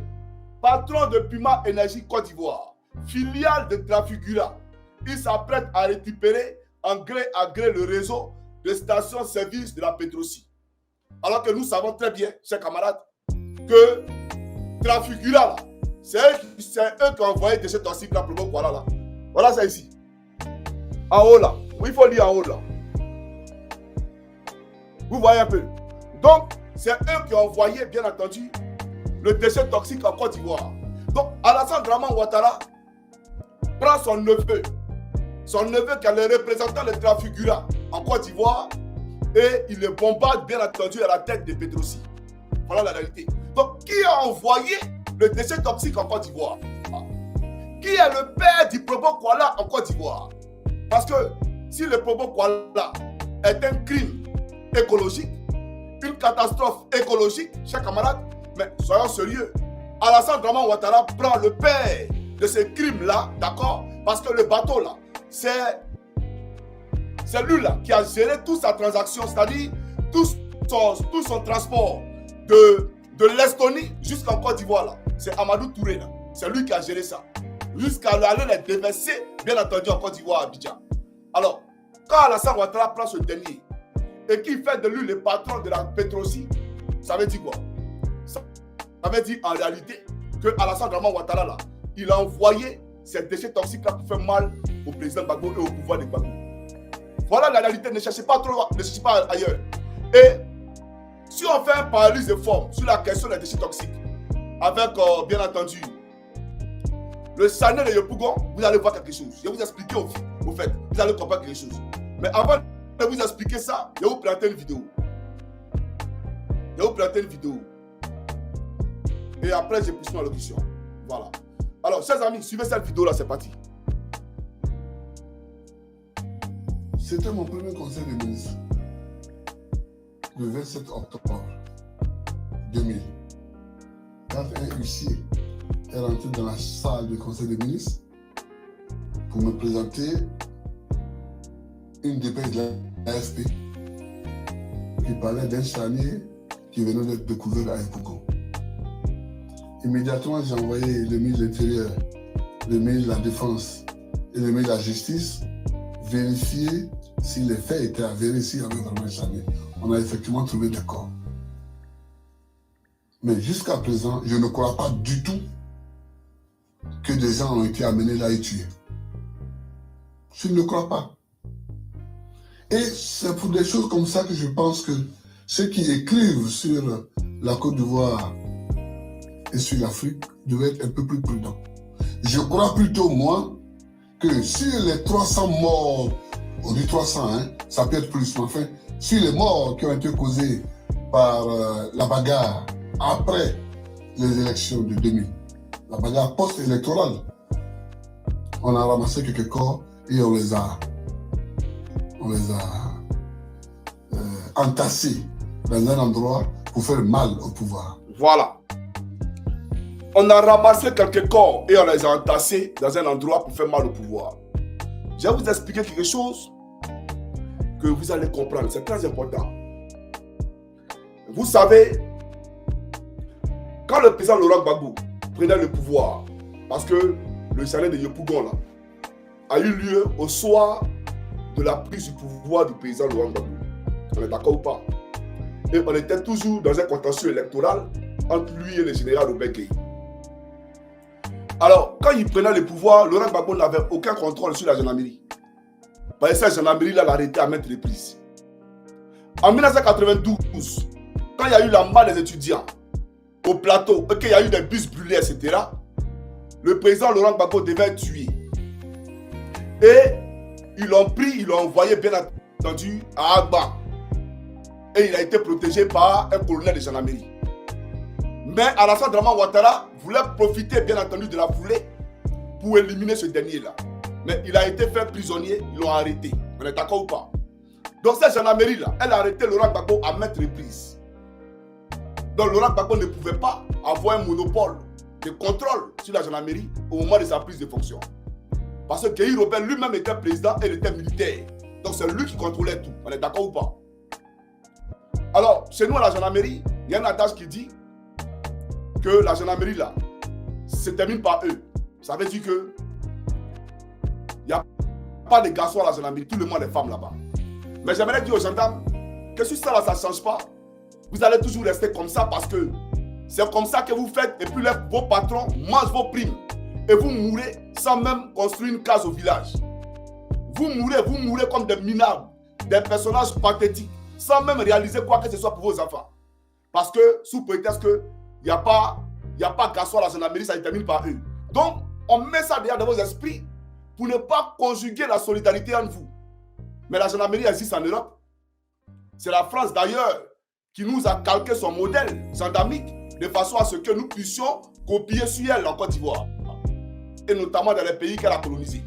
patron de Puma Énergie Côte d'Ivoire, filiale de Trafigura, il s'apprête à récupérer en gré à gré le réseau de stations-service de la Petrosi. Alors que nous savons très bien, chers camarades, que Trafigura, c'est eux qui ont envoyé de cet toxique là pour voilà là. Voilà ça ici. En haut là. Il faut lire en haut là. Vous voyez un peu. Donc, c'est eux qui ont envoyé, bien entendu, le déchet toxique en Côte d'Ivoire. Donc, Alassane Ouattara prend son neveu qui est le représentant de Trafigura en Côte d'Ivoire, et il le bombarde, bien entendu, à la tête de Petrosi. Voilà la réalité. Donc, qui a envoyé le déchet toxique en Côte d'Ivoire? Qui est le père du Probo Kuala en Côte d'Ivoire? Parce que si le Probo Kuala est un crime écologique, une catastrophe écologique, chers camarades, mais soyons sérieux. Alassane Ouattara prend le père de ces crimes-là, d'accord? Parce que le bateau là, c'est lui là qui a géré toute sa transaction, c'est-à-dire tout son transport de l'Estonie jusqu'en Côte d'Ivoire là. C'est Amadou Touré là. C'est lui qui a géré ça. Jusqu'à aller les déverser, bien entendu, en Côte d'Ivoire à Abidjan. Alors, quand Alassane Ouattara prend ce dernier et qu'il fait de lui le patron de la Petrosi, ça veut dire quoi? Ça veut dire en réalité que Alassane Ouattara là, il a envoyé ces déchets toxiques là pour faire mal au président Gbagbo et au pouvoir de Gbagbo. Voilà la réalité, ne cherchez pas trop, ne cherchez pas ailleurs. Et si on fait un parallèle de forme sur la question des déchets toxiques, avec bien entendu le Chanel de Yopougon, vous allez voir quelque chose. Je vais vous expliquer au fait, vous allez comprendre quelque chose. Mais avant de vous expliquer ça, je vais vous présenter une vidéo. Et après, je poursuis ma locution. Voilà. Alors, chers amis, suivez cette vidéo-là, c'est parti. C'était mon premier conseil de ministre, le 27 octobre 2000. Quand un huissier est rentré dans la salle du conseil des ministres pour me présenter une dépêche de l'AFP qui parlait d'un charnier qui venait d'être découvert à Yopougon. Immédiatement, j'ai envoyé le ministre de l'Intérieur, le ministre de la Défense et le ministre de la Justice vérifier si les faits étaient avérés, s'il y avait vraiment un charnier. On a effectivement trouvé des corps. Mais jusqu'à présent, je ne crois pas du tout que des gens ont été amenés là et tués. Je ne le crois pas. Et c'est pour des choses comme ça que je pense que ceux qui écrivent sur la Côte d'Ivoire et sur l'Afrique devaient être un peu plus prudents. Je crois plutôt, moi, que sur les 300 morts, on dit 300, hein, ça peut être plus, mais enfin, sur les morts qui ont été causés par la bagarre après les élections de 2000, la bagarre post-électorale, on a ramassé quelques corps et on les a entassés dans un endroit pour faire mal au pouvoir. Voilà. On a ramassé quelques corps et on les a entassés dans un endroit pour faire mal au pouvoir. Je vais vous expliquer quelque chose que vous allez comprendre. C'est très important. Vous savez, quand le président Laurent Gbagbo prenait le pouvoir, parce que le chalet de Yopougon là, a eu lieu au soir de la prise du pouvoir du président Laurent Gbagbo. On est d'accord ou pas? Et on était toujours dans un contentieux électoral entre lui et le général Obekei. Alors, quand il prenait le pouvoir, Laurent Gbagbo n'avait aucun contrôle sur la gendarmerie. Parce que cette gendarmerie-là l'a arrêté à maintes reprises. En 1992, quand il y a eu la mort des étudiants au plateau, et qu'il y a eu des bus brûlés, etc., le président Laurent Gbagbo devait être tué. Et ils l'ont pris, ils l'ont envoyé, bien entendu, à Agba. Et il a été protégé par un colonel de gendarmerie. Mais Alassane Dramane Ouattara voulait profiter, bien entendu, de la foulée pour éliminer ce dernier-là. Mais il a été fait prisonnier, ils l'ont arrêté. On est d'accord ou pas? Donc cette gendarmerie-là, elle a arrêté Laurent Gbagbo à maintes reprises. Donc Laurent Gbagbo ne pouvait pas avoir un monopole de contrôle sur la gendarmerie au moment de sa prise de fonction. Parce que Guy Robert lui-même était président et il était militaire. Donc c'est lui qui contrôlait tout. On est d'accord ou pas? Alors, chez nous à la gendarmerie, il y a un adage qui dit que la gendarmerie là se termine par eux. Ça veut dire que il n'y a pas de garçons à la gendarmerie, tout le monde est femmes là-bas. Mais j'aimerais dire aux gendarmes que si ça là, ça ne change pas, vous allez toujours rester comme ça parce que c'est comme ça que vous faites et puis vos patrons mangent vos primes et vous mourrez sans même construire une case au village. Vous mourrez comme des minables, des personnages pathétiques, sans même réaliser quoi que ce soit pour vos enfants. Parce que sous prétexte qu'il n'y a pas garçon à la gendarmerie, ça se termine par eux. Donc, on met ça derrière dans vos esprits pour ne pas conjuguer la solidarité entre vous. Mais la gendarmerie existe en Europe. C'est la France d'ailleurs qui nous a calqué son modèle gendarmique de façon à ce que nous puissions copier sur elle en Côte d'Ivoire. Et notamment dans les pays qu'elle a colonisés.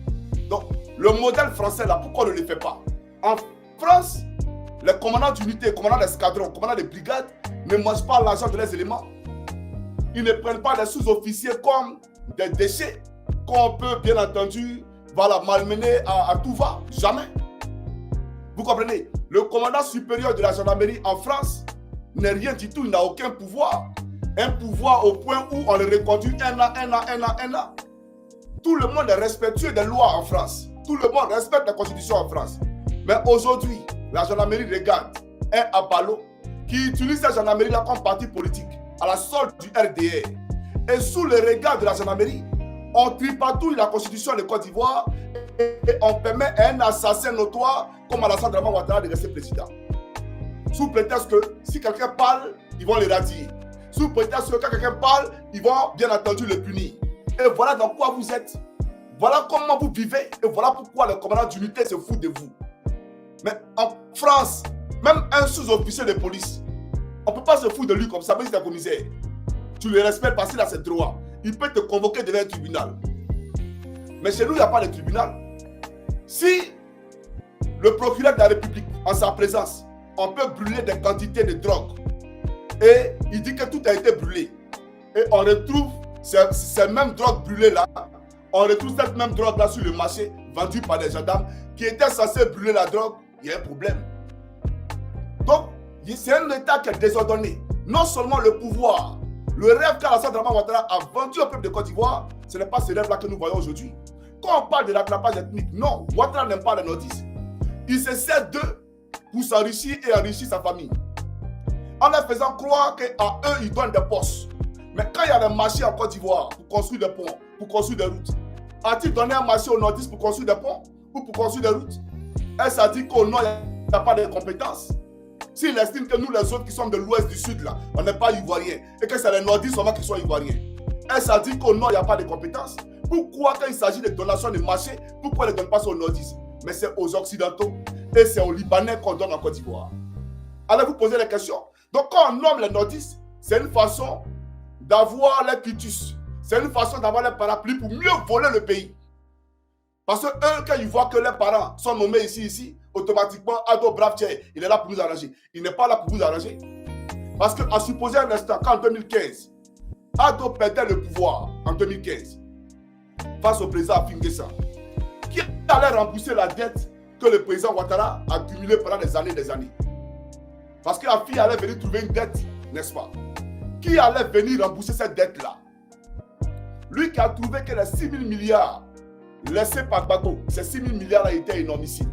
Donc, le modèle français là, pourquoi on ne le fait pas? En France, les commandants d'unité, les commandants d'escadron, les commandants de brigade ne mangent pas l'argent de leurs éléments. Ils ne prennent pas des sous-officiers comme des déchets qu'on peut bien entendu malmener à tout va. Jamais. Vous comprenez? Le commandant supérieur de la gendarmerie en France n'est rien du tout, il n'a aucun pouvoir. Un pouvoir au point où on le reconduit un an. Tout le monde est respectueux des lois en France. Tout le monde respecte la constitution en France. Mais aujourd'hui, la gendarmerie regarde un Abalo qui utilise cette gendarmerie-là comme parti politique à la solde du RDR. Et sous le regard de la gendarmerie, on tripatouille la constitution de Côte d'Ivoire et on permet à un assassin notoire comme Alassane Dramane Ouattara de rester président. Sous prétexte que si quelqu'un parle, ils vont l'éradier. Sous prétexte que quand quelqu'un parle, ils vont bien entendu le punir. Et voilà dans quoi vous êtes. Voilà comment vous vivez. Et voilà pourquoi le commandant d'unité se fout de vous. Mais en France, même un sous-officier de police, on ne peut pas se foutre de lui comme ça, mais c'est un commissaire. Tu le respectes parce qu'il a ses droits. Il peut te convoquer devant un tribunal. Mais chez nous, il n'y a pas de tribunal. Si le procureur de la République, en sa présence, on peut brûler des quantités de drogue, et il dit que tout a été brûlé, et on retrouve ces mêmes drogues brûlées-là, on retrouve cette même drogue-là sur le marché, vendue par des gendarmes, qui étaient censés brûler la drogue, il y a un problème. Donc, c'est un État qui est désordonné. Non seulement le pouvoir, le rêve qu'Alassane Dramane Ouattara a vendu au peuple de Côte d'Ivoire, ce n'est pas ce rêve-là que nous voyons aujourd'hui. Quand on parle de rattrapage ethnique, non, Ouattara n'aime pas les nordistes. Il se sert d'eux pour s'enrichir et enrichir sa famille. En leur faisant croire qu'à eux, ils donnent des postes. Mais quand il y a des marchés en Côte d'Ivoire pour construire des ponts, pour construire des routes? A-t-il donné un marché aux nordistes pour construire des ponts ou pour construire des routes? Est-ce à dire qu'au nord, il n'y a pas de compétences? S'il estime que nous, les autres qui sommes de l'ouest, du sud, là, on n'est pas ivoiriens et que c'est les nordistes seulement qui sont ivoiriens, est-ce à dire qu'au nord, il n'y a pas de compétences? Pourquoi, quand il s'agit de donations de marché, pourquoi on ne donne pas ça aux nordistes? Mais c'est aux occidentaux et c'est aux Libanais qu'on donne en Côte d'Ivoire. Allez vous poser la question. Donc, quand on nomme les nordistes, c'est une façon d'avoir les quitus. C'est une façon d'avoir les parapluies pour mieux voler le pays. Parce que eux, quand ils voient que les parents sont nommés ici, automatiquement, Ado Bravtier, il est là pour nous arranger. Il n'est pas là pour vous arranger. Parce qu'à supposer un instant, qu'en 2015, Ado perdait le pouvoir, en 2015, face au président Afingessa, qui allait rembourser la dette que le président Ouattara a accumulée pendant des années. Parce que Afi allait venir trouver une dette, n'est-ce pas? Qui allait venir rembourser cette dette-là? Lui qui a trouvé que les 6 000 milliards laissés par Gbagbo, ces 6 000 milliards-là étaient énormissimes.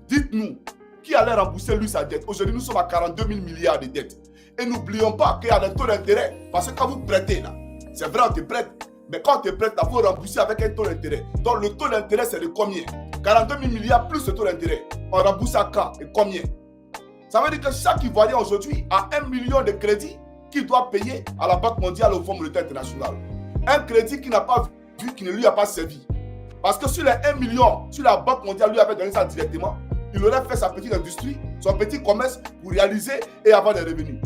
Dites-nous, qui allait rembourser lui sa dette? Aujourd'hui, nous sommes à 42 000 milliards de dettes. Et n'oublions pas qu'il y a des taux d'intérêt. Parce que quand vous prêtez là, c'est vrai, on te prête. Mais quand on te prête, il faut rembourser avec un taux d'intérêt. Donc le taux d'intérêt, c'est de combien? 42 000 milliards plus le taux d'intérêt. On rembourse à quand et combien? Ça veut dire que chaque Ivoirien aujourd'hui a 1 million de crédits qu'il doit payer à la Banque mondiale au Fonds monétaire international. Un crédit qu'il n'a pas vu, qui ne lui a pas servi. Parce que sur les 1 million, si la Banque mondiale lui avait donné ça directement, il aurait fait sa petite industrie, son petit commerce pour réaliser et avoir des revenus.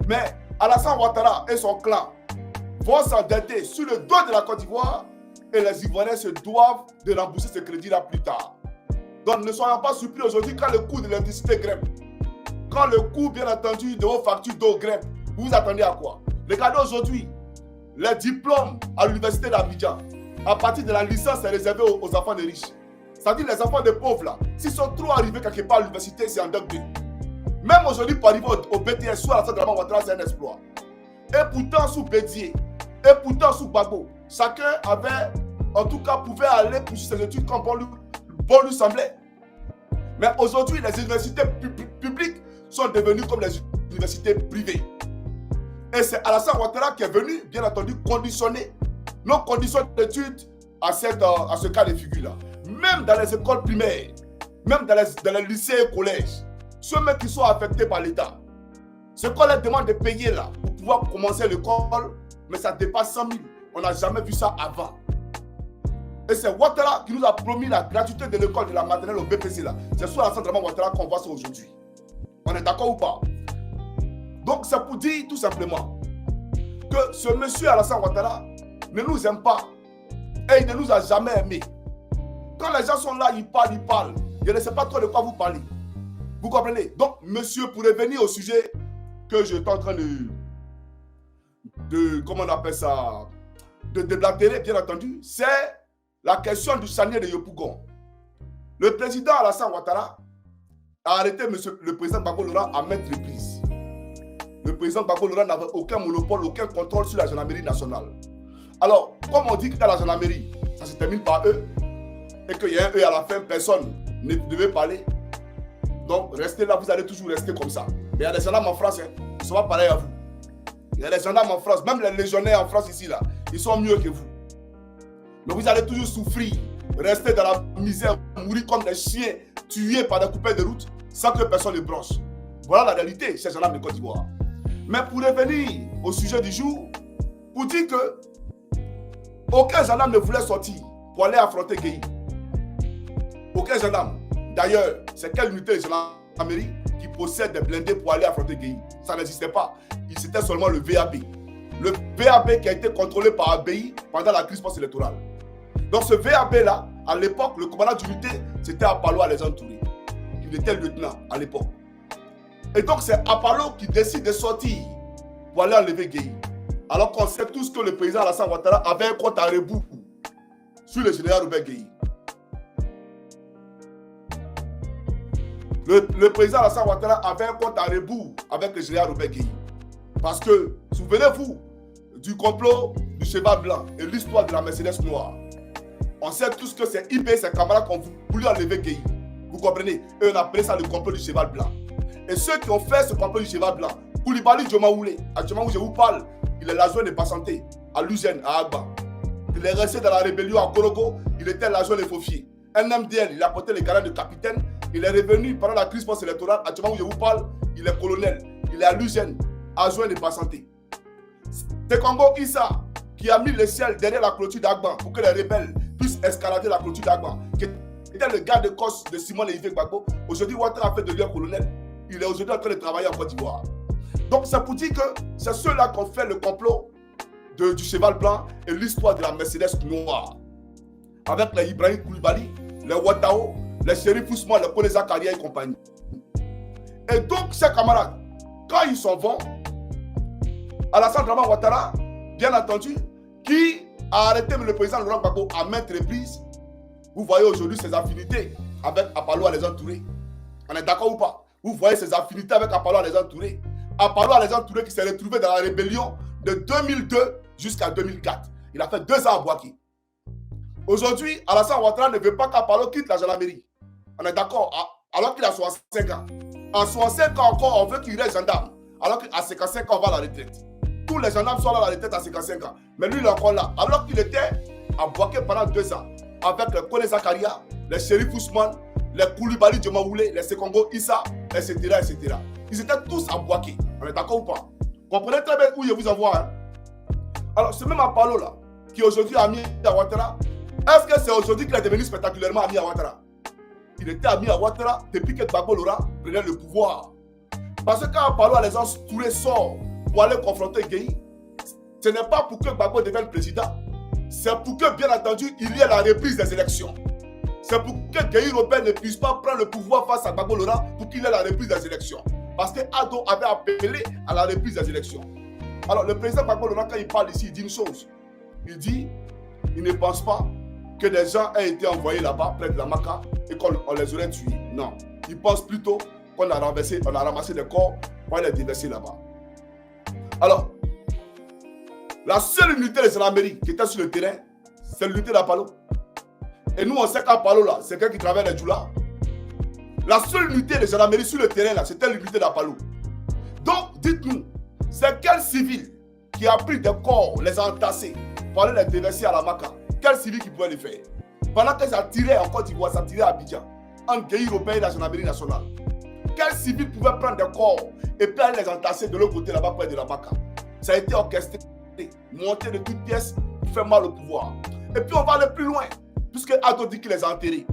Mais Alassane Ouattara et son clan vont s'endetter sur le dos de la Côte d'Ivoire et les Ivoiriens se doivent de rembourser ce crédit-là plus tard. Donc ne soyons pas surpris aujourd'hui quand le coût de l'électricité grimpe. Quand le coût, bien entendu, de vos factures d'eau grimpe, vous vous attendez à quoi? Regardez aujourd'hui, les diplômes à l'université d'Abidjan, à partir de la licence, c'est réservé aux enfants des riches. C'est-à-dire les enfants des pauvres, là, s'ils sont trop arrivés quelque part à l'université, c'est en dog day. Même aujourd'hui, pour arriver au BTS, soit à la Alassane Ouattara, c'est un exploit. Et pourtant, sous Bédié, et pourtant, sous Gbagbo, chacun avait, en tout cas, pouvait aller poursuivre ses études comme bon lui semblait. Mais aujourd'hui, les universités publiques sont devenues comme les universités privées. Et c'est Alassane Ouattara qui est venu, bien entendu, conditionner nos conditions d'études à ce cas de figure-là. Même dans les écoles primaires, même dans les lycées et collèges, ceux mêmes qui sont affectés par l'État, ce qu'on leur demande de payer là, pour pouvoir commencer l'école, mais ça dépasse 100 000. On n'a jamais vu ça avant. Et c'est Ouattara qui nous a promis la gratuité de l'école de la maternelle au BPC là. C'est sur Alassane Ouattara qu'on voit ça aujourd'hui. On est d'accord ou pas? Donc c'est pour dire tout simplement que ce monsieur Alassane Ouattara ne nous aime pas et il ne nous a jamais aimés. Quand les gens sont là, ils parlent. Je ne sais pas trop de quoi vous parlez. Vous comprenez? Donc, monsieur, pour revenir au sujet que je suis en train comment on appelle ça, de déblatérer, bien entendu, c'est la question du charnier de Yopougon. Le président Alassane Ouattara a arrêté le président Gbagbo Laurent à maintes reprises. Le président Gbagbo Laurent n'avait aucun monopole, aucun contrôle sur la gendarmerie nationale. Alors, comme on dit que dans la gendarmerie, ça se termine par eux, et qu'il y a un eux à la fin, personne ne devait parler. Donc, restez là, vous allez toujours rester comme ça. Mais il y a des gendarmes en France, hein, ils ne sont pas pareils à vous. Il y a des gendarmes en France, même les légionnaires en France ici, là, ils sont mieux que vous. Mais vous allez toujours souffrir, rester dans la misère, mourir comme des chiens, tués par des coupeurs de route, sans que personne ne branche. Voilà la réalité chez les gendarmes de Côte d'Ivoire. Mais pour revenir au sujet du jour, pour dire que aucun gendarme ne voulait sortir pour aller affronter Gueye. Aucun gendarme. D'ailleurs, c'est quelle unité de gendarmerie qui possède des blindés pour aller affronter Gueye? Ça n'existait pas. C'était seulement le VAB. Le VAB qui a été contrôlé par ABI pendant la crise post-électorale. Donc ce VAB-là, à l'époque, le commandant d'unité, c'était Apollo Alexandre Touré. Il était lieutenant à l'époque. Et donc c'est Apollo qui décide de sortir pour aller enlever Gueye. Alors qu'on sait tous que le président Alassane Ouattara avait un compte à rebours sur le général Robert Gueye. Le président Alassane Ouattara avait un compte à rebours avec le général Robert Gueye. Parce que, souvenez-vous du complot du cheval blanc et l'histoire de la Mercedes noire. On sait tous que c'est IB et ses camarades qui ont voulu enlever Gueye. Vous comprenez? Et on appelait ça le complot du cheval blanc. Et ceux qui ont fait ce complot du cheval blanc, Koulibaly Diomaoulé, actuellement où je vous parle, il est l'adjoint de Passanté, à Luzerne, à Agba. Il est resté dans la rébellion à Korogo. Il était l'agent des Fofiers. Un MDL, il a porté les garants de capitaine. Il est revenu pendant la crise post-électorale. Actuellement où je vous parle, il est colonel. Il est à l'UGN, adjoint de Passanté. C'est Congo Issa qui a mis le ciel derrière la clôture d'Agban pour que les rebelles puissent escalader la clôture d'Agban. Qui était le garde de Corse de Simon Lévié Gbagbo. Aujourd'hui, Ouattara a fait de lui un colonel. Il est aujourd'hui en train de travailler en Côte d'Ivoire. Donc, c'est pour dire que c'est ceux-là qui ont fait le complot du cheval blanc et l'histoire de la Mercedes noire. Avec les Ibrahim Koulibaly, les Ouattao, les Chérif Ousmane, les Kone Zakaria et compagnie. Et donc, ces camarades, quand ils s'en vont, Alassane Dramane Ouattara, bien entendu, qui a arrêté le président Laurent Gbagbo à maintes reprises. Vous voyez aujourd'hui ses affinités avec Apollo Alassane Touré. On est d'accord ou pas? Vous voyez ses affinités avec Apollo Alassane Touré. Apollo Alassane Touré qui s'est retrouvé dans la rébellion de 2002 jusqu'à 2004. Il a fait 2 ans à Bouaké. Aujourd'hui, Alassane Ouattara ne veut pas qu'Apollo quitte la gendarmerie. On est d'accord? Alors qu'il a 65 ans. En 65 ans encore, on veut qu'il reste gendarme. Alors qu'à 55 ans, on va à la retraite. Tous les gendarmes sont là à la retraite à 55 ans. Mais lui, il est encore là. Alors qu'il était à Bouaké pendant 2 ans. Avec les Kone Zakaria, les Chérif Ousmane, les Koulibaly Diomaoulé, les Sekongo Issa, etc., etc. Ils étaient tous à Bouaké. On est d'accord ou pas? Comprenez très bien où je vous envoie. Hein? Alors, ce même Apollo là, qui aujourd'hui est ami à Ouattara, est-ce que c'est aujourd'hui qu'il est devenu spectaculairement ami à Ouattara? Il était ami à Ouattara depuis que Gbagbo Laurent prenait le pouvoir. Parce que quand Apollo Alassane Touré sort pour aller confronter Gueye, ce n'est pas pour que Gbagbo devienne président. C'est pour que, bien entendu, il y ait la reprise des élections. C'est pour que Gueye Robert ne puisse pas prendre le pouvoir face à Gbagbo Laurent pour qu'il ait la reprise des élections. Parce que Ado avait appelé à la reprise des élections. Alors, le président Gbagbo Laurent, quand il parle ici, il dit une chose. Il dit, il ne pense pas que des gens aient été envoyés là-bas, près de la Maka, et qu'on les aurait tués. Non. Il pense plutôt qu'on a ramassé des corps pour les déverser là-bas. Alors, la seule unité de gendarmerie qui était sur le terrain, c'est l'unité d'Apollo. Et nous, on sait qu'Apollo, là, c'est quelqu'un qui travaille les Djoula. La seule unité de gendarmerie sur le terrain, là, c'était l'unité d'Apollo. Donc, dites-nous, c'est quel civil qui a pris des corps, les a entassés, pour aller les déverser à la Maka? Quel civil qui pouvait le faire? Pendant que ça tirait en Côte d'Ivoire, ça tirait à Abidjan, en Gueye Robert et la gendarmerie nationale. Quel civil pouvait prendre des corps et puis aller les entasser de l'autre côté, là-bas, près de la Maka? Ça a été orchestré, monté de toutes pièces, pour faire mal au pouvoir. Et puis on va aller plus loin, puisque Ado dit qu'il les a enterrés.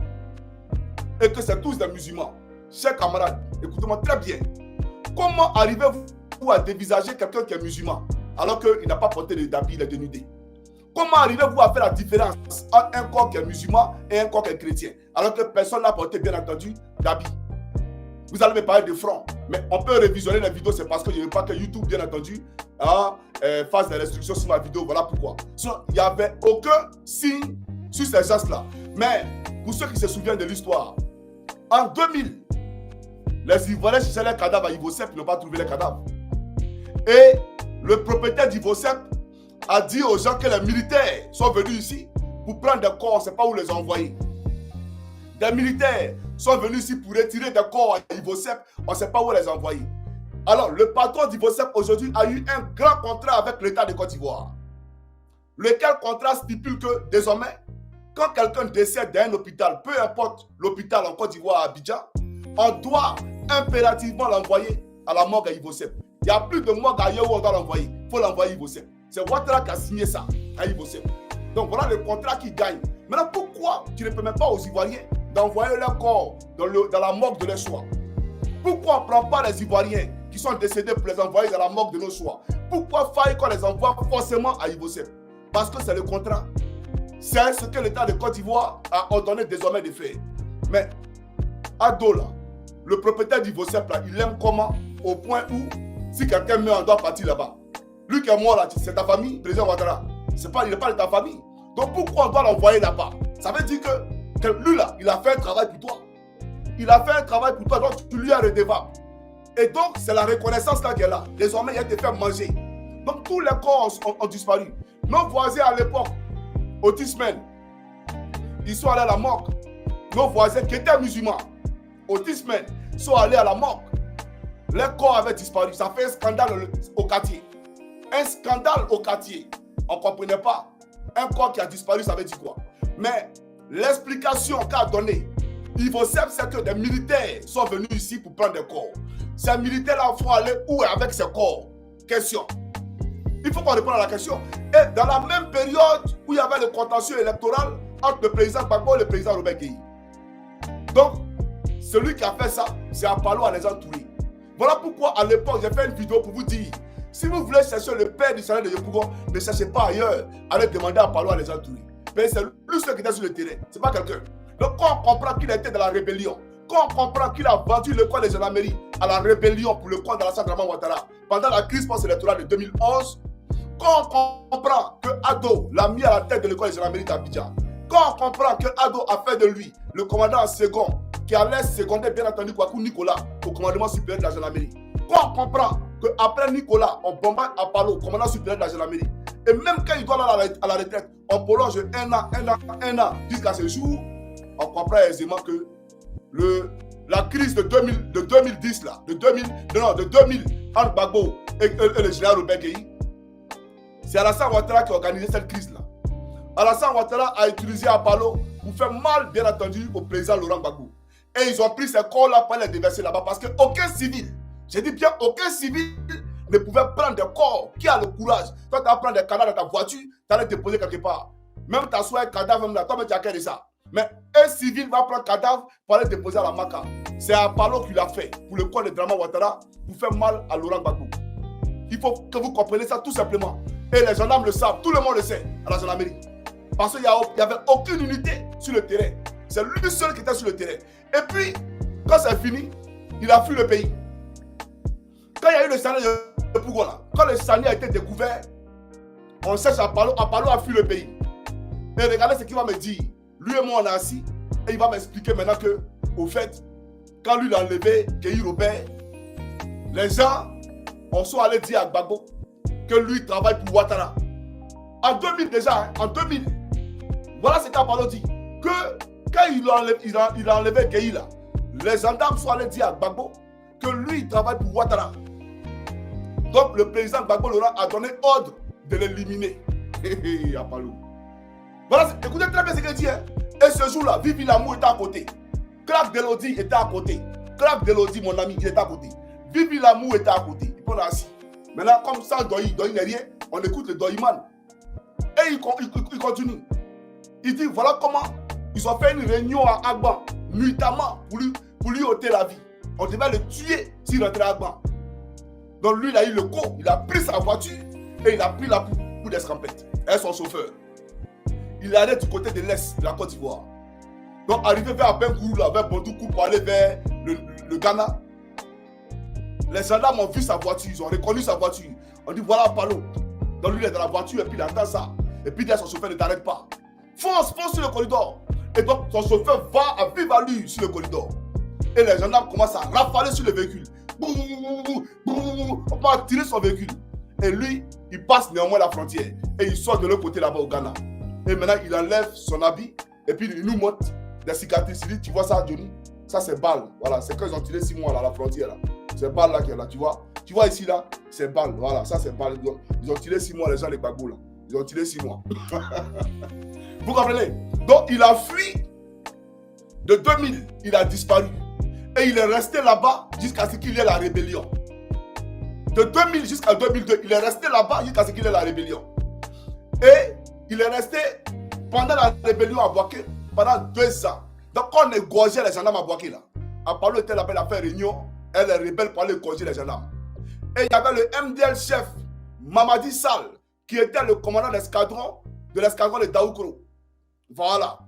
Et que c'est tous des musulmans. Chers camarades, écoutez-moi très bien. Comment arrivez-vous à dévisager quelqu'un qui est musulman, alors qu'il n'a pas porté d'habit, il est dénudé? Comment arrivez-vous à faire la différence entre un corps qui est musulman et un corps qui est chrétien, alors que personne n'a porté, bien entendu, d'habit? Vous allez me parler de front, mais on peut révisionner la vidéo, c'est parce que je ne veux pas que YouTube, bien entendu, fasse des restrictions sur ma vidéo. Voilà pourquoi. Il n'y avait aucun signe sur ces gens-là. Mais pour ceux qui se souviennent de l'histoire, en 2000, les Ivoiriens cherchaient les cadavres à Ivosep, ils n'ont pas trouvé les cadavres. Et le propriétaire d'Ivosep a dit aux gens que les militaires sont venus ici pour prendre des corps, on ne sait pas où les envoyer. Des militaires sont venus ici pour retirer des corps à Ivosep, on ne sait pas où les envoyer. Alors, le patron d'Ivosep aujourd'hui a eu un grand contrat avec l'État de Côte d'Ivoire. Lequel contrat stipule que désormais, quand quelqu'un décède d'un hôpital, peu importe l'hôpital en Côte d'Ivoire à Abidjan, on doit impérativement l'envoyer à la morgue à Ivosep. Il n'y a plus de morgue ailleurs où on doit l'envoyer. Il faut l'envoyer à Ivosep. C'est Ouattara qui a signé ça à Ivosep. Donc voilà le contrat qui gagne. Maintenant, pourquoi tu ne permets pas aux Ivoiriens d'envoyer leur corps dans la morgue de leur choix? Pourquoi on ne prend pas les Ivoiriens qui sont décédés pour les envoyer dans la morgue de nos choix? Pourquoi faille qu'on les envoie forcément à Ivosep? Parce que c'est le contrat. C'est ce que l'État de Côte d'Ivoire a ordonné désormais de faire. Mais Ado, là, le propriétaire d'Ivosep, il aime comment? Au point où, si quelqu'un meurt, on doit partir là-bas. Lui qui est mort là, c'est ta famille, président Ouattara. Il n'est pas de ta famille. Donc pourquoi on doit l'envoyer là-bas? Ça veut dire que lui là, il a fait un travail pour toi. Il a fait un travail pour toi, donc tu lui es redevable. Et donc, c'est la reconnaissance là qui est là. Désormais, il a été fait manger. Donc tous les corps ont disparu. Nos voisins à l'époque, Autismen, ils sont allés à la morgue. Nos voisins qui étaient musulmans, Autismen, sont allés à la morgue. Les corps avaient disparu. Ça fait un scandale au quartier. Un scandale au quartier. On ne comprenait pas. un corps qui a disparu, ça veut dire quoi? Mais l'explication qu'a donnée, il faut savoir que des militaires sont venus ici pour prendre des corps. Ces militaires-là vont aller où avec ces corps? Question. Il faut qu'on réponde à la question. Et dans la même période où il y avait le contentieux électoral entre le président Gbagbo et le président Robert Gueye. Donc, celui qui a fait ça, c'est Apalo Alexandre Touré. Voilà pourquoi à l'époque, j'ai fait une vidéo pour vous dire, si vous voulez chercher le père du Sénégal de Yopougon, ne cherchez pas ailleurs. Allez demander à Apalo Alexandre Touré. Mais c'est lui seul qui était sur le terrain. Ce n'est pas quelqu'un. Donc, quand on comprend qu'il était dans la rébellion, quand on comprend qu'il a vendu le corps des gendarmeries à la rébellion pour le compte d'Alassane Dramane Ouattara pendant la crise post-électorale de 2011, quand on comprend que Ado l'a mis à la tête de l'école des gendarmeries d'Abidjan, quand on comprend que Ado a fait de lui le commandant en second qui allait seconder bien entendu Kwaku Nicolas au commandement supérieur de la gendarmerie, quand on comprend qu'après Nicolas, on bombarde Apalo, commandant supérieur de la gendarmerie, et même quand il doit aller à la retraite, on prolonge un an jusqu'à ce jour, on comprend aisément que la crise de 2010 là, de 2000 entre Gbagbo et le général Robert Gueye, c'est Alassane Ouattara qui a organisé cette crise-là. Alassane Ouattara a utilisé Apalo pour faire mal, bien entendu, au président Laurent Gbagbo. Et ils ont pris ces corps-là pour les déverser là-bas parce qu'aucun civil, j'ai dit bien aucun civil, ne pouvait prendre des corps. Qui a le courage? Toi, tu vas prendre des cadavres dans ta voiture, tu vas les déposer quelque part. Même t'assois un cadavre, même là, toi, tu as de ça. Mais un civil va prendre un cadavre pour aller déposer à la Maca. C'est Apalo qui l'a fait pour le corps de Dramane Ouattara pour faire mal à Laurent Gbagbo. Il faut que vous compreniez ça tout simplement. Et les gendarmes le savent, tout le monde le sait à la gendarmerie. Parce qu'il n'y avait aucune unité sur le terrain. C'est lui seul qui était sur le terrain. Et puis, quand c'est fini, il a fui le pays. Quand il y a eu le Sani de Pougola, quand le Sani a été découvert, on cherche Apalo, Apalo a fui le pays. Et regardez ce qu'il va me dire. Lui et moi, on est assis. Et il va m'expliquer maintenant que, au fait, quand lui l'a enlevé, Gueye Robert, les gens sont allés dire à Gbagbo que lui travaille pour Ouattara. En 2000 déjà, en 2000, voilà ce qu'Apalo dit. Que quand il a enlevé Gueye là, les gendarmes sont allés dire à Gbagbo que lui il travaille pour Ouattara. Donc le président Gbagbo Laurent a donné ordre de l'éliminer. Apalo. Voilà, écoutez très bien ce qu'il dit. Hein. Et ce jour-là, Vivi Lamou était à côté. Clark Delodi était à côté. Clark Delodi, mon ami, il était à côté. Vivi Lamou était à côté. Il est assis. Maintenant, comme ça, Doyi n'est rien, on écoute le Doyiman. Et il continue. Il dit, voilà comment ils ont fait une réunion à Agban, nuitamment, pour lui ôter la vie. On devait le tuer s'il rentrait à Agban. Donc lui, il a eu le coup, il a pris sa voiture et il a pris la poudre d'escampette. Et son chauffeur. Il allait du côté de l'Est de la Côte d'Ivoire. Donc arrivé vers Bengourou, vers Bondoukou pour aller vers le Ghana, les gendarmes ont vu sa voiture, ils ont reconnu sa voiture. On dit voilà Apalo. Donc lui il est dans la voiture et puis il entend ça. Et puis il dit à son chauffeur ne t'arrête pas. Fonce sur le corridor. Et donc son chauffeur va à vive allure sur le corridor. Et les gendarmes commencent à rafaler sur le véhicule. On va tirer son véhicule. Et lui, il passe néanmoins la frontière. Et il sort de l'autre côté là-bas au Ghana. Et maintenant il enlève son habit. Et puis il nous montre des cicatrices. Il dit tu vois ça Johnny? Ça c'est balle. Voilà, c'est quand ils ont tiré 6 mois là, à la frontière là. C'est balle là qui est là, tu vois. Tu vois ici là, c'est balle. Voilà, ça c'est balle. Ils ont tiré 6 mois les gens les Gbagbo là. Ils ont tiré 6 mois. Vous comprenez? Donc il a fui. De 2000, il a disparu. Et il est resté là-bas jusqu'à ce qu'il y ait la rébellion. De 2000 jusqu'à 2002, il est resté là-bas jusqu'à ce qu'il y ait la rébellion. Et il est resté pendant la rébellion à Bouaké pendant 2 ans. Donc quand on égorgeait les gendarmes à Bouaké là, Apalo était là-bas, il a fait réunion, et les rebelles pour aller égorger les gendarmes. Et il y avait le MDL chef, Mamadi Sall, qui était le commandant de l'escadron de Daoukro. Voilà.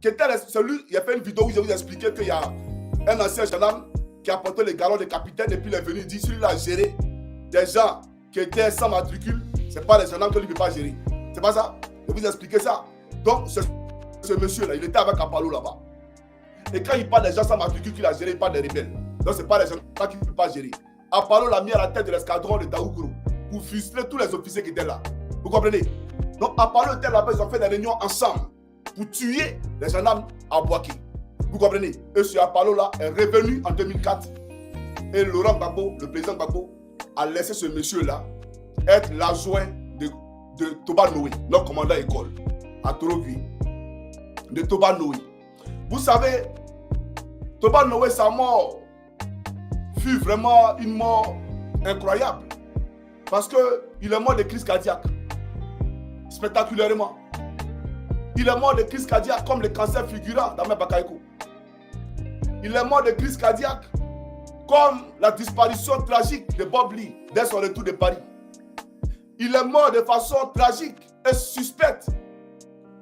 Qui était celui, il a fait une vidéo où je vous expliquais qu'il y a un ancien gendarme qui a porté les galons de capitaine et puis il est venu dire celui-là a géré des gens qui étaient sans matricule. Ce n'est pas les gendarmes que lui ne peut pas gérer. C'est pas ça? Je vais vous expliquer ça. Donc, ce monsieur-là, il était avec Apalo là-bas. Et quand il parle des gens sans matricule qu'il a géré, il parle des rebelles. Donc, ce n'est pas les gendarmes qui ne peuvent pas gérer. Apalo l'a mis à la tête de l'escadron de Daoukro pour fustiger tous les officiers qui étaient là. Vous comprenez? Donc, Apalo était là-bas, ils ont fait des réunions ensemble pour tuer les gendarmes à Bouaké. Vous comprenez? Et ce Apalo-là est revenu en 2004. Et Laurent Gbagbo, le président Gbagbo, a laissé ce monsieur-là être l'adjoint de Toba Noé, notre commandant école. à Torogui, de Toba Noé. Vous savez, Toba Noé, sa mort fut vraiment une mort incroyable. Parce qu'il est mort de crise cardiaque. Spectaculairement. Il est mort de crise cardiaque comme le cancer fulgurant d'Ahmed Bakayoko. Il est mort de crise cardiaque comme la disparition tragique de Bob Lee dès son retour de Paris. Il est mort de façon tragique et suspecte,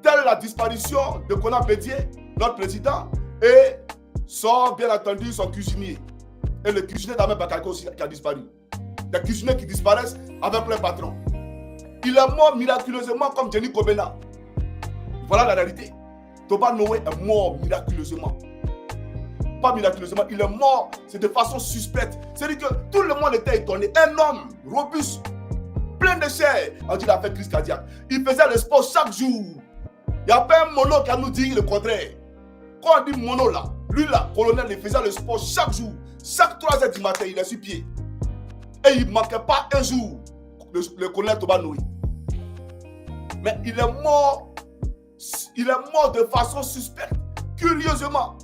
telle la disparition de Konan Bédié, notre président, et bien entendu, son cuisinier. Et le cuisinier d'Ahmed Bakayoko aussi qui a disparu. Des cuisiniers qui disparaissent avec leur patron. Il est mort miraculeusement comme Jenny Kobena. Voilà la réalité. Toba Noé est mort miraculeusement. Pas miraculeusement, il est mort, c'est de façon suspecte. C'est-à-dire que tout le monde était étonné. Un homme robuste, plein de chair, on dit qu'il a fait crise cardiaque. Il faisait le sport chaque jour. Il n'y a pas un mono qui a nous dit le contraire. Quand on dit mono là, lui là, colonel, il faisait le sport chaque jour. Chaque 3 heures du matin, il est sur pied. Et il ne manquait pas un jour, le colonel Toba Noé. Mais il est mort de façon suspecte, curieusement.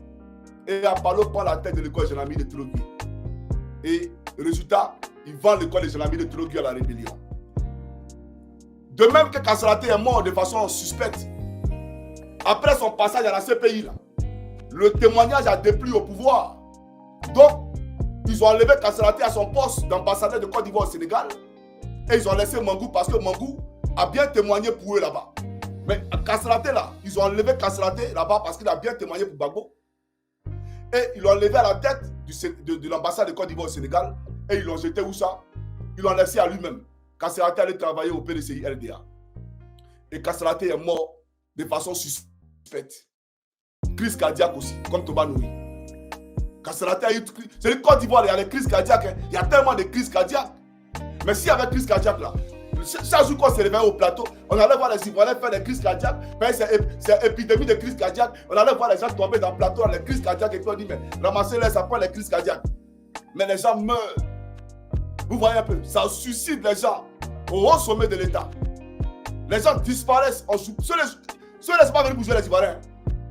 Et Apollo prend la tête de l'école Genami de Torogui. Et résultat, il vend l'école de Genami de Torogui à la rébellion. De même que Kasserate est mort de façon suspecte. Après son passage à la CPI, là, le témoignage a déplu au pouvoir. Donc, ils ont enlevé Kasserate à son poste d'ambassadeur de Côte d'Ivoire au Sénégal. Et ils ont laissé Mangou parce que Mangou a bien témoigné pour eux là-bas. Mais Kasserate là, ils ont enlevé Kasserate là-bas parce qu'il a bien témoigné pour Gbagbo. Et ils l'ont enlevé à la tête de l'ambassade de Côte d'Ivoire au Sénégal. Et ils l'ont jeté où ça? Ils l'ont laissé à lui-même. Kasserate allait travailler au PDCI RDA. Et Kasserate est mort de façon suspecte. Crise cardiaque aussi, comme Toba Noé. Kasserate a eu... C'est le Côte d'Ivoire, il y a les crises cardiaques. Hein. Il y a tellement de crises cardiaques. Mais s'il y avait crise cardiaque là, chaque jour qu'on se réveille au plateau, on allait voir les Ivoiriens faire des crises cardiaques. C'est épidémie de crise cardiaque. On allait voir les gens tomber dans le plateau, les crises cardiaques, et puis on dit, mais ramassez-les, ça prend les crises cardiaques. Mais les gens meurent. Vous voyez un peu, ça suicide les gens au haut sommet de l'État. Les gens disparaissent. Ceux ne sont pas venus pour jouer les Ivoiriens.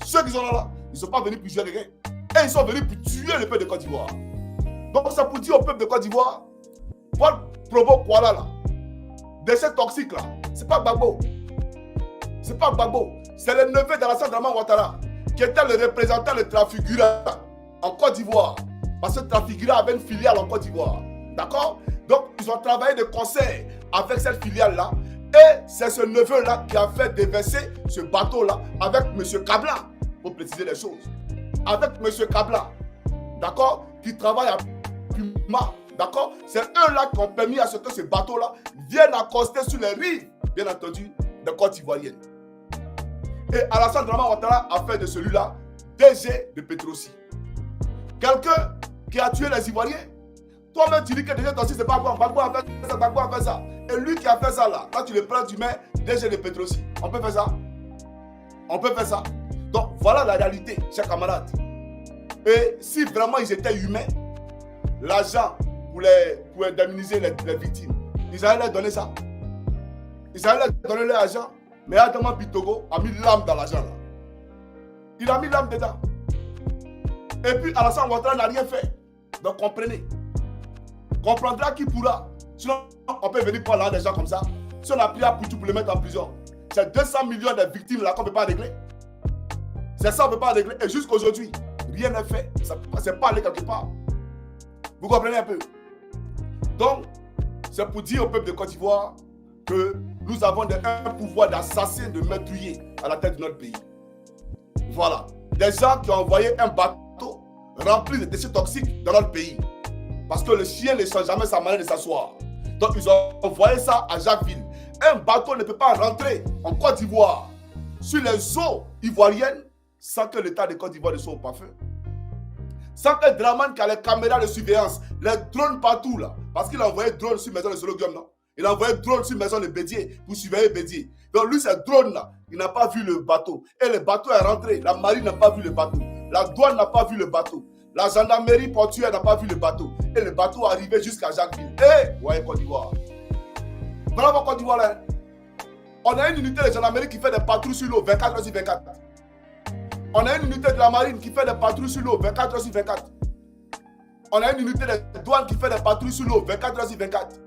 Ceux qui sont là, ils ne sont pas venus pour jouer les gars. Et ils sont venus pour tuer le peuple de Côte d'Ivoire. Donc ça pour dire au peuple de Côte d'Ivoire, votre provo Kuala là, déchets toxiques là, c'est pas Gbagbo. C'est pas Gbagbo. C'est le neveu d'Alassane Dramane Ouattara qui était le représentant de Trafigura en Côte d'Ivoire. Parce que Trafigura avait une filiale en Côte d'Ivoire. D'accord? Donc ils ont travaillé de concert avec cette filiale là. Et c'est ce neveu là qui a fait déverser ce bateau là avec M. Kabla. Pour préciser les choses. Avec M. Kabla. D'accord? Qui travaille à Puma. D'accord? C'est eux-là qui ont permis à ce que ce bateau-là vienne accoster sur les rives, bien entendu, de Côte ivoirienne. Et Alassane Dramane Ouattara a fait de celui-là DG de Petrosi. Quelqu'un qui a tué les Ivoiriens. Toi-même, tu dis que DG Petrosi, c'est pas bon. Gbagbo a fait ça, Gbagbo a fait ça. Et lui qui a fait ça là, quand tu le prends, tu mets DG de Petrosi. On peut faire ça? On peut faire ça. Donc, voilà la réalité, chers camarades. Et si vraiment ils étaient humains, l'argent pour indemniser les victimes, ils allaient leur donner ça. Ils allaient leur donner l'argent. Mais Adama Bitogo a mis l'âme dans l'argent là. Il a mis l'âme dedans. Et puis Alassane Ouattara n'a rien fait. Donc comprenez. Comprendra qui pourra. Sinon, on peut venir prendre l'argent des gens comme ça. Si on a pris à Poutou pour le mettre en prison, c'est 200 millions de victimes là qu'on ne peut pas régler. C'est ça qu'on ne peut pas régler. Et jusqu'aujourd'hui, rien n'est fait. C'est pas allé quelque part. Vous comprenez un peu? Donc, c'est pour dire au peuple de Côte d'Ivoire que nous avons un pouvoir d'assassin, de meurtrier à la tête de notre pays. Voilà. Des gens qui ont envoyé un bateau rempli de déchets toxiques dans notre pays. Parce que le chien ne change jamais sa manière de s'asseoir. Donc, ils ont envoyé ça à Jacquesville. Un bateau ne peut pas rentrer en Côte d'Ivoire sur les eaux ivoiriennes sans que l'État de Côte d'Ivoire ne soit au parfum. Sans que Dramane qui a les caméras de surveillance, les drones partout là. Parce qu'il a envoyé drone sur maison de Sologium, non? Il a envoyé drone sur maison de Bédié pour surveiller Bédié. Donc lui, ce drone là, il n'a pas vu le bateau. Et le bateau est rentré. La marine n'a pas vu le bateau. La douane n'a pas vu le bateau. La gendarmerie portuaire n'a pas vu le bateau. Et le bateau est arrivé jusqu'à Jacquesville. Et, voyez Côte d'Ivoire. Voilà votre Côte d'Ivoire là. On a une unité de gendarmerie qui fait des patrouilles sur l'eau 24 heures sur 24. On a une unité de la marine qui fait des patrouilles sur l'eau 24 heures sur 24. On a une unité de douane qui fait des patrouilles sur l'eau 24 heures sur 24.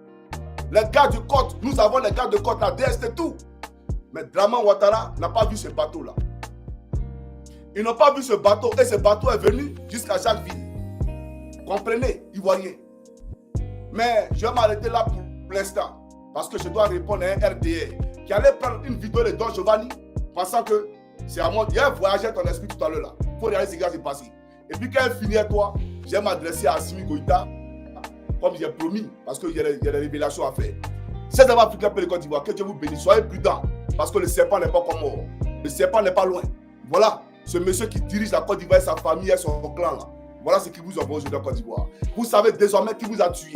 Les gardes de côte, nous avons les gardes de côte, la DST, tout. Mais Draman Ouattara n'a pas vu ce bateau-là. Ils n'ont pas vu ce bateau et ce bateau est venu jusqu'à Jacquesville. Comprenez, Ivoirien. Mais je vais m'arrêter là pour l'instant parce que je dois répondre à un RDR qui allait prendre une vidéo de Don Giovanni pensant que c'est à moi. Il y a un voyageur dans ton esprit tout à l'heure là. Il faut regarder ce qui s'est passé. Et puis quand elle finit à toi, je vais m'adresser à Assimi Goïta comme j'ai promis parce qu'il y a des révélations à faire. Si vous avez Africains pour le Côte d'Ivoire, que Dieu vous bénisse, soyez prudents parce que le serpent n'est pas comme mort. Le serpent n'est pas loin. Voilà, ce monsieur qui dirige la Côte d'Ivoire et sa famille et son clan là. Voilà ce qui vous envoie aujourd'hui en Côte d'Ivoire. Vous savez désormais qui vous a tué.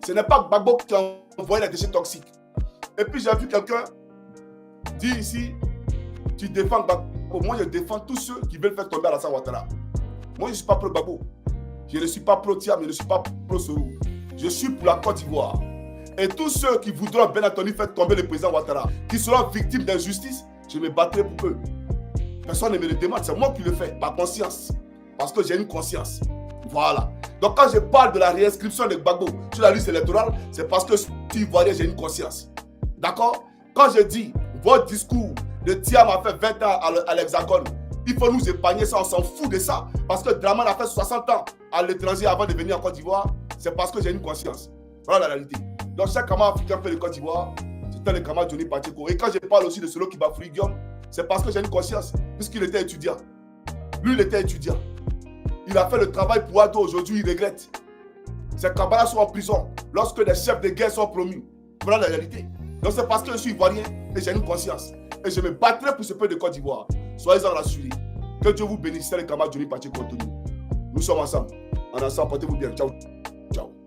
Ce n'est pas Gbagbo qui a envoyé les déchets toxiques. Et puis j'ai vu quelqu'un dire ici, tu défends Gbagbo. Moi je défends tous ceux qui veulent faire tomber Alassane Ouattara. Moi je ne suis pas pro Gbagbo. Je ne suis pas pro Thiam, je ne suis pas pro Sorou. Je suis pour la Côte d'Ivoire. Et tous ceux qui voudront bien entendu faire tomber le président Ouattara, qui seront victimes d'injustice, je me battrai pour eux. Personne ne me le demande, c'est moi qui le fais, par conscience. Parce que j'ai une conscience. Voilà. Donc quand je parle de la réinscription de Gbagbo sur la liste électorale, c'est parce que si vous voyez, j'ai une conscience. D'accord? Quand je dis, votre discours de Thiam a fait 20 ans à l'Hexagone, il faut nous épargner ça, on s'en fout de ça. Parce que Draman a fait 60 ans à l'étranger avant de venir en Côte d'Ivoire, c'est parce que j'ai une conscience. Voilà la réalité. Donc chaque camarade africain fait le Côte d'Ivoire, c'était le camarade Johnny Pacheco. Et quand je parle aussi de celui qui va Guillaume, c'est parce que j'ai une conscience, puisqu'il était étudiant. Lui, il était étudiant. Il a fait le travail pour Ado, aujourd'hui il regrette. Ces camarades sont en prison lorsque les chefs de guerre sont promus. Voilà la réalité. Donc c'est parce que je suis ivoirien et j'ai une conscience. Et je me battrai pour ce peuple de Côte d'Ivoire. Soyez-en rassurés. Que Dieu vous bénisse, c'est le camarade Johnny Pacheco. Nous sommes ensemble. En ensemble, portez-vous bien. Ciao. Ciao.